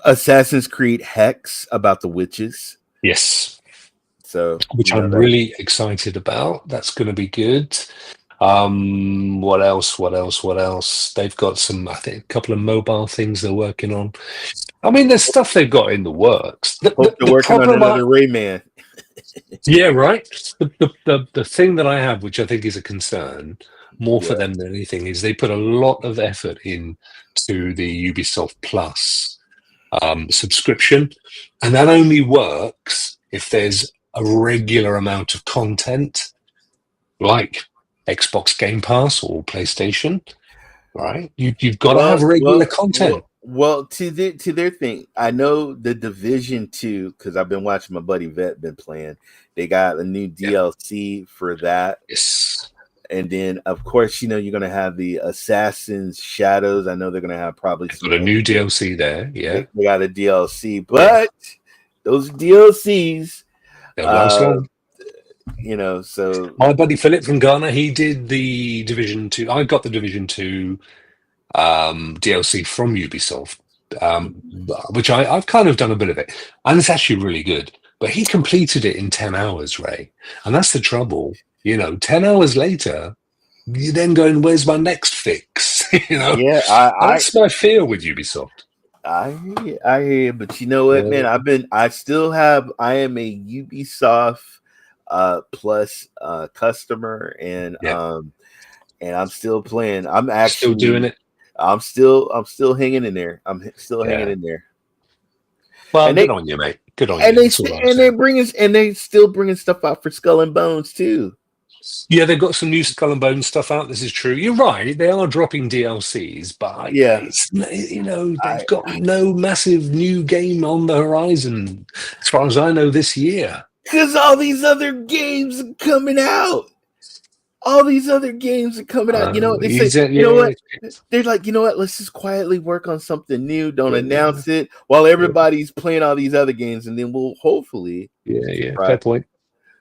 Assassin's Creed Hex about the witches. Yes. So, which I'm really excited about. That's going to be good. What else? They've got some, I think, a couple of mobile things they're working on. I mean, there's stuff they've got in the works. They're working on another Rayman. Yeah, right. The thing that I have, which I think is a concern more for them than anything, is they put a lot of effort into the Ubisoft Plus subscription, and that only works if there's a regular amount of content, like Xbox Game Pass or PlayStation. Right? You've got to have regular content. Well, to their thing, I know the Division 2 because I've been watching my buddy Vet been playing. They got a new DLC for that. Yes. And then, of course, you're going to have the Assassin's Shadows. I know they're going to have probably got a new DLC there. Yeah. They got a DLC, but those DLCs, they'll last long. So my buddy Philip from Ghana, he did the Division 2. I got the Division 2 DLC from Ubisoft, which I've kind of done a bit of it, and it's actually really good. But he completed it in 10 hours, Ray, and that's the trouble. 10 hours later, you're then going, "Where's my next fix?" Yeah, that's my fear with Ubisoft. I hear, but you know what, man? I am a Ubisoft Plus customer, and I'm still playing. I'm actually still doing it. I'm still hanging in there. I'm still hanging in there. Well, good on you, mate. Good on you. They still bringing stuff out for Skull and Bones too. Yeah, they've got some new Skull and Bones stuff out. This is true. You're right. They are dropping DLCs, but they've got no massive new game on the horizon, as far as I know, this year. Because all these other games are coming out. They say, what? They're like, what? Let's just quietly work on something new. Don't announce it while everybody's playing all these other games, and then we'll hopefully. Yeah. Fair point.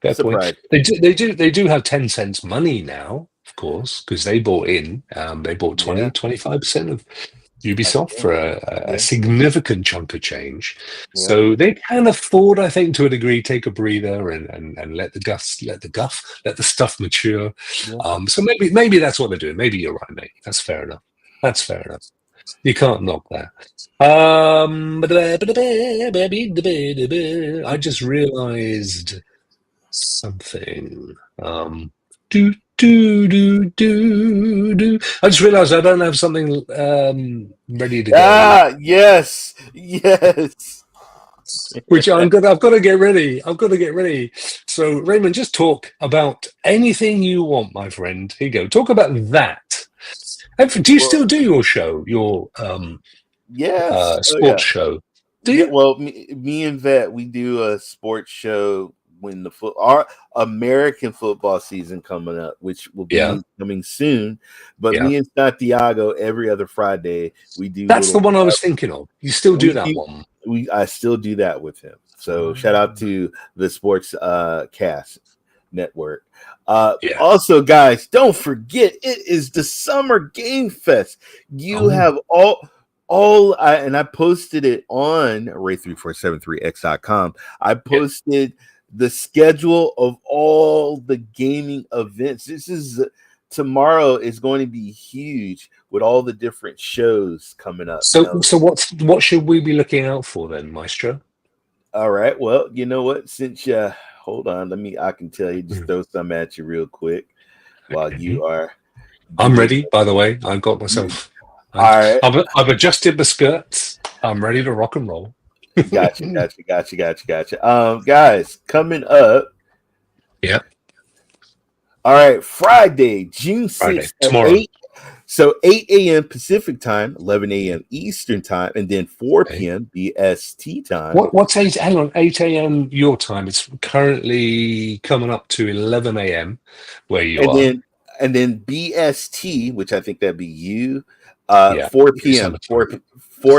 They do have Tencent's money now, of course, because they bought 25% of Ubisoft for a significant chunk of change. Yeah. So they can afford, I think, to a degree, take a breather and let the stuff mature. Yeah. So maybe that's what they're doing. Maybe you're right, mate. That's fair enough. You can't knock that. I just realized something. I just realized I don't have something ready to go. Yes. Which I've got to get ready. So Raymond, just talk about anything you want, my friend. Here you go. Talk about that. Do you still do your show? Your sports show? Do you? Well, me and Vet, we do a sports show when our American football season coming up, which will be coming soon. But me and Santiago, every other Friday, we do. That's the one I was thinking of. You still do that one? I still do that with him. So shout out to the Sports Cast Network. Also, guys, don't forget, it is the Summer Game Fest. You have I posted it on ray3473x.com. I posted the schedule of all the gaming events. Tomorrow is going to be huge with all the different shows coming up. So what should we be looking out for then, Maestro? All right. Well, you know what? Since hold on, I can tell you, just throw some at you real quick while you are. I'm ready, by the way. I've got myself. All right. I've adjusted the skirts. I'm ready to rock and roll. Gotcha. Guys, coming up. Yeah. All right, Friday, June 6th, tomorrow. 8 a.m. Pacific time, 11 a.m. Eastern time, and then 4 p.m. BST time. What's 8? Hang on, 8 a.m. your time. It's currently coming up to 11 a.m. where you are. And then BST, which I think that'd be you, 4 p.m. 4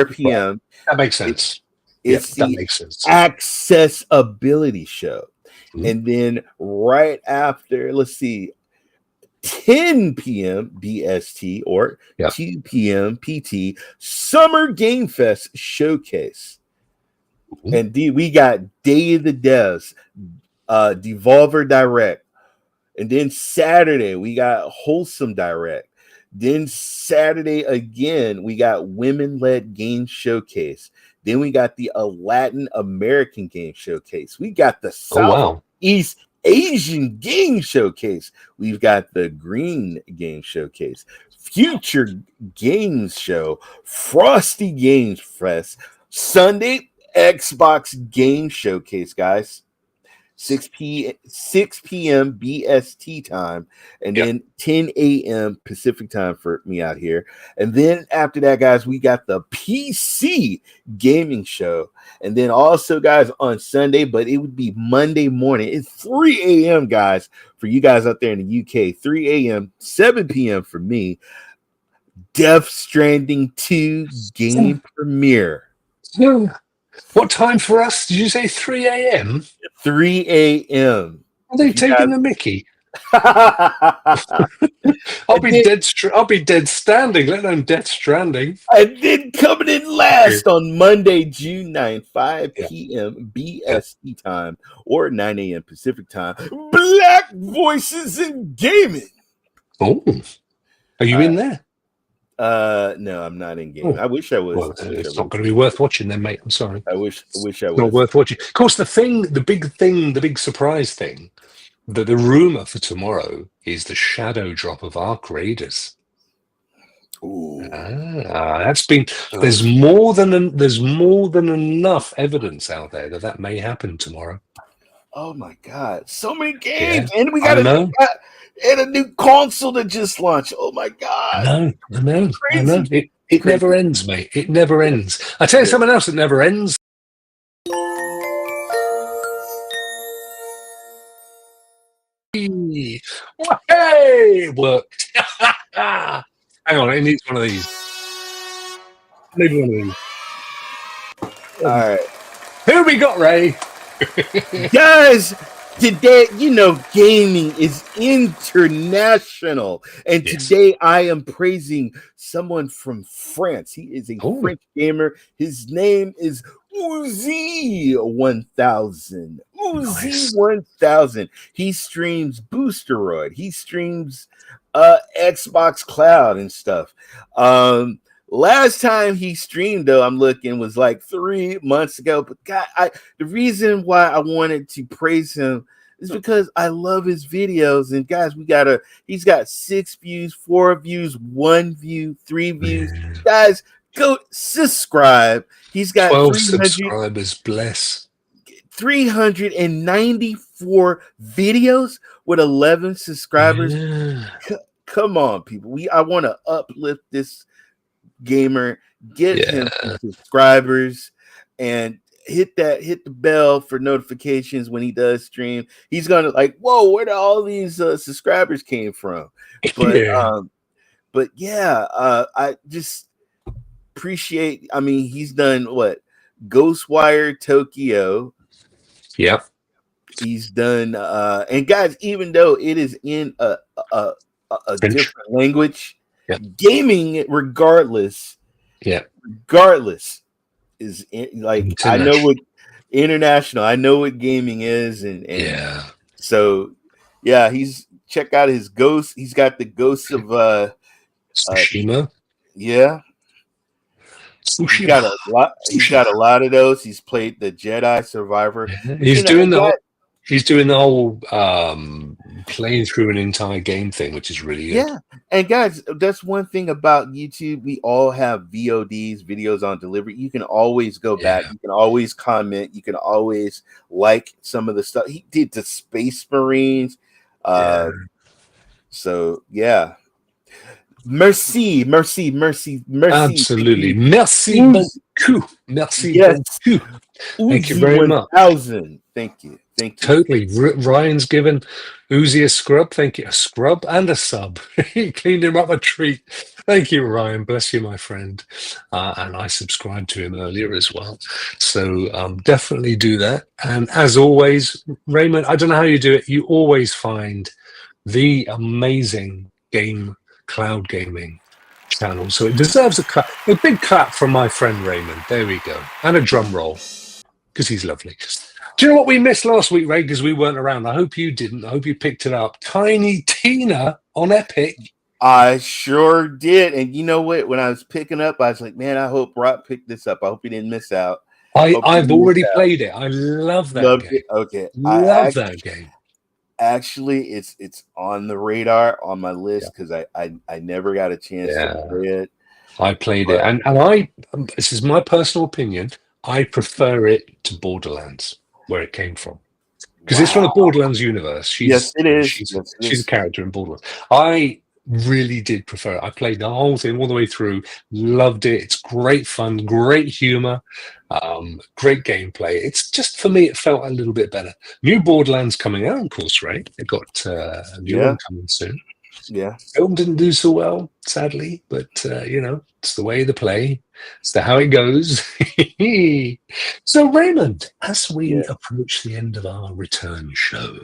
p.m. That makes sense. It's the accessibility show. Mm-hmm. And then right after, let's see, 10 p.m. BST or 2 p.m. PT, Summer Game Fest Showcase. Mm-hmm. And we got Day of the Devs, Devolver Direct. And then Saturday, we got Wholesome Direct. Then Saturday again, we got Women-Led Game Showcase. Then we got the Latin American Game Showcase. We got the Southeast Asian Game Showcase. We've got the Green Game Showcase, Future Games Show, Frosty Games Fest, Sunday Xbox Game Showcase, guys. 6 p.m. BST time, and then 10 a.m. Pacific time for me out here. And then after that, guys, we got the PC gaming show. And then also, guys, on Sunday, but it would be Monday morning. It's 3 a.m., guys, for you guys out there in the UK. 3 a.m., 7 p.m. for me. Death Stranding 2 game premiere. What time for us? Did you say 3 a.m.? 3 a.m. Are they taking the mickey? I'll be dead standing, let alone Death Stranding. And then coming in last on Monday, June 9th, 5 p.m. BST time or 9 a.m. Pacific time. Black Voices in Gaming. Oh, are you in there? No, I'm not in game. I wish I was. Well, it's not going to be worth watching then, mate. I'm sorry. I wish I was. Not worth watching. Of course, the big surprise thing, the rumor for tomorrow is the shadow drop of Ark Raiders. Ooh. That's been. There's more than enough evidence out there that may happen tomorrow. Oh my God! So many games, and we got a new console that just launched. Oh my God! I know. It never ends, mate. It never ends. I tell you something else that never ends. Hey, worked. Hang on, it needs one of these. Maybe one of these. All right. Who we got, Ray? Guys, today, gaming is international. And today I am praising someone from France. He is a French gamer. His name is Uzi1000. Uzi1000. He streams Boosteroid. He streams Xbox Cloud and stuff. Last time he streamed, though, I'm looking, was like 3 months ago. But God, the reason why I wanted to praise him is because I love his videos. And guys, he's got 6 views, 4 views, 1 view, 3 views. Guys, go subscribe. He's got 12 subscribers, bless. 394 videos with 11 subscribers. Come on, people. I want to uplift this gamer, get him subscribers, and hit the bell for notifications when he does stream. He's gonna whoa, where did all these subscribers came from? But I just appreciate. I mean, he's done what? Ghostwire Tokyo. Yep. He's done and guys, even though it is in a different language, gaming regardless Yeah. Regardless, like I know International. what international. I know what gaming is, and Yeah. so yeah, check out his ghost. He's got the ghosts of Tsushima. yeah. He's got Tsushima. a lot. He's got a lot of those. He's played the Jedi Survivor. Yeah. But, He's doing the whole playing through an entire game thing, which is really good. Yeah, and guys, that's one thing about YouTube. We all have VODs, videos on delivery. You can always go back. You can always comment. You can always like some of the stuff he did to Space Marines. So yeah, merci. Absolutely, merci beaucoup. Merci beaucoup. Thank you very much. 1000. Thank you. Totally. Ryan's given Uzi a scrub. Thank you. A scrub and a sub. He cleaned him up a treat. Thank you, Ryan. Bless you, my friend. And I subscribed to him earlier as well. So definitely do that. And as always, Raymond, I don't know how you do it. You always find the amazing cloud gaming channel. So it deserves a big clap from my friend Raymond. There we go. And a drum roll, because he's lovely. Do you know what we missed last week, Ray? Because we weren't around. I hope you didn't. I hope you picked it up. Tiny Tina on Epic. I sure did. And you know what? When I was picking up, I was like, man, I hope Rokk picked this up. I hope he didn't miss out. I've already played it. I love that game. Okay. That game. Actually, it's on the radar on my list because I never got a chance to play it. I played it. And this is my personal opinion, I prefer it to Borderlands, where it came from. Because it's from the Borderlands universe. Yes, it is. She's a character in Borderlands. I really did prefer it. I played the whole thing all the way through, loved it. It's great fun, great humor, great gameplay. It's just, for me, it felt a little bit better. New Borderlands coming out, of course, right? They've got a new one coming soon. Yeah. Film didn't do so well, sadly, but it's the way of the play. It's how it goes. So, Raymond, as we approach the end of our return show,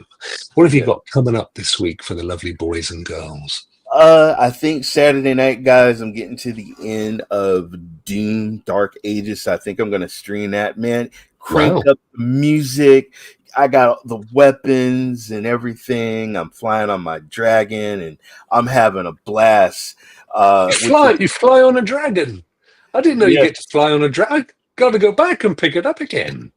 what have you got coming up this week for the lovely boys and girls? I think Saturday night, guys, I'm getting to the end of Doom Dark Ages. So I think I'm going to stream that, man. Crank up the music. I got the weapons and everything. I'm flying on my dragon and I'm having a blast. You fly on a dragon. I didn't know you get to fly on a dragon. Got to go back and pick it up again.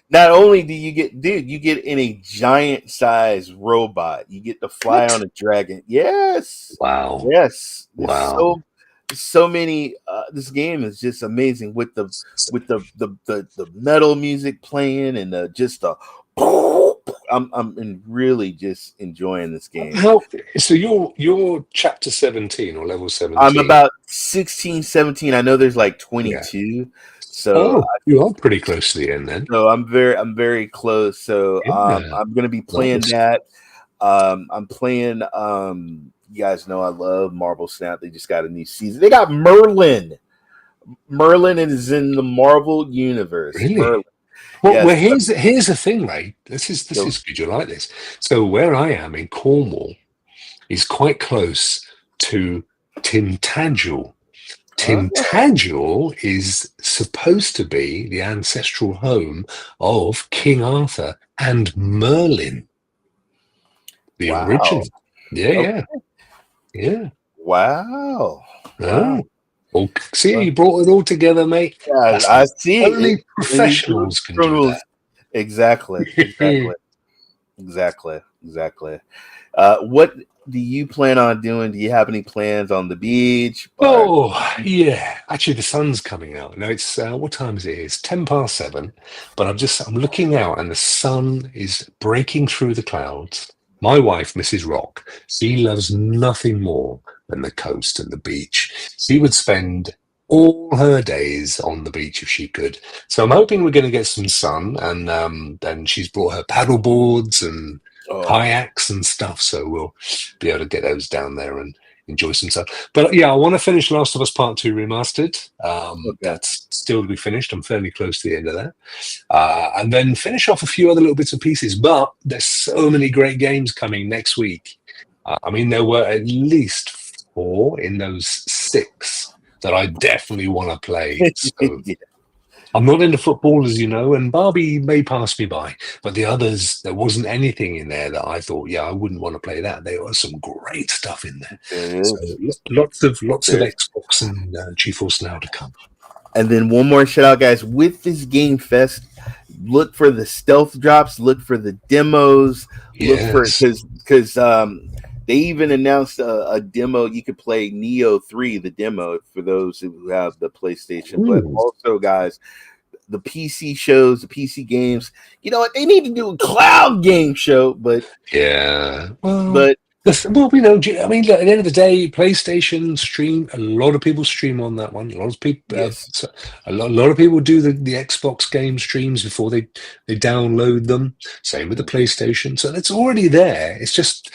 Not only do you get in a giant size robot. You get to fly on a dragon. Yes. Wow. Yes. Wow. So many. This game is just amazing with the metal music playing and I'm really just enjoying this game. So you're chapter 17 or level 17? I'm about 16, 17. I know there's like 22. Yeah. So you are pretty close to the end then. So I'm very close. So I'm gonna be playing that. I'm playing you guys know I love Marvel Snap. They just got a new season. They got Merlin. Merlin is in the Marvel universe. Really? Merlin. Well, here's the thing, Ray. This is good. You like this? So where I am in Cornwall is quite close to Tintagel. Tintagel is supposed to be the ancestral home of King Arthur and Merlin, the original. Yeah. Wow. Well, see, you brought it all together, mate. Yeah, I see. Only professionals can do that. Exactly. What do you plan on doing? Do you have any plans on the beach? Yeah. Actually, the sun's coming out. No, it's what time is it? It's 7:10. But I'm looking out, and the sun is breaking through the clouds. My wife, Mrs. Rokk, she loves nothing more than the coast and the beach. She would spend all her days on the beach if she could. So I'm hoping we're going to get some sun, and then she's brought her paddle boards and kayaks and stuff, so we'll be able to get those down there and enjoy some sun. But yeah, I want to finish Last of Us Part 2 Remastered. That's still to be finished. I'm fairly close to the end of that. And then finish off a few other little bits and pieces. But there's so many great games coming next week. There were at least 4 in those 6 that I definitely want to play. So I'm not into football, as you know, and Barbie may pass me by, but the others, there wasn't anything in there that I thought, yeah, I wouldn't want to play that. There was some great stuff in there. So lots of Xbox and GeForce Now to come. And then one more shout out, guys, with this Game Fest, look for the stealth drops, look for the demos, look for because they even announced a demo. You could play Neo 3, the demo, for those who have the PlayStation. But also, guys, the PC shows, the PC games, you know what? They need to do a cloud game show. But well, we know. I mean, look, at the end of the day, PlayStation stream. A lot of people stream on that one. A lot of people. A lot of people do the Xbox game streams before they download them. Same with the PlayStation. So it's already there. It's just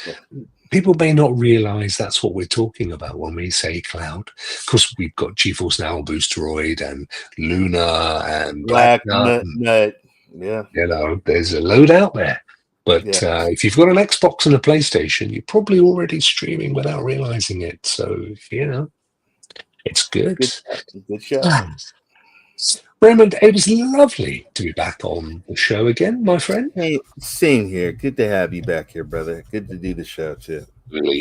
people may not realize that's what we're talking about when we say cloud. Of course, we've got GeForce Now, Boosteroid, and Luna, and Black Nut. Yeah, you know, there's a load out there. But if you've got an Xbox and a PlayStation, you're probably already streaming without realizing it. So, you know, it's good. Good show. Raymond, it was lovely to be back on the show again, my friend. Hey, same here. Good to have you back here, brother. Good to do the show, too. Really,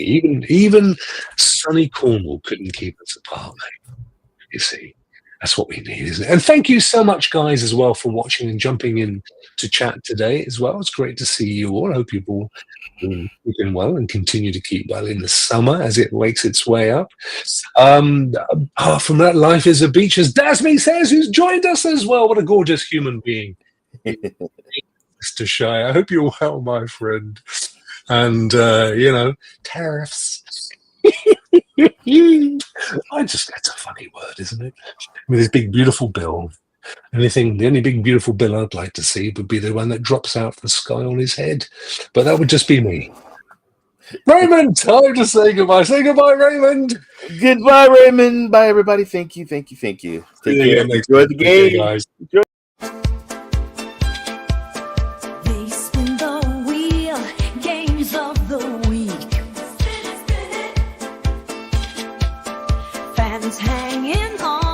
even sunny Cornwall couldn't keep us apart, mate. You see. That's what we need, isn't it? And thank you so much, guys, as well, for watching and jumping in to chat today as well. It's great to see you all. I hope you've all been keeping well and continue to keep well in the summer as it makes its way up. Apart from that, life is a beach, as Dasmi says, who's joined us as well. What a gorgeous human being. Mr. Shy, I hope you're well, my friend. And, you know, tariffs. I just, that's a funny word, isn't it? With his big, beautiful bill. The only big, beautiful bill I'd like to see would be the one that drops out of the sky on his head. But that would just be me. Raymond, time to say goodbye. Say goodbye, Raymond. Goodbye, Raymond. Bye, everybody. Thank you. Take care. Enjoy the game, guys. Hanging on.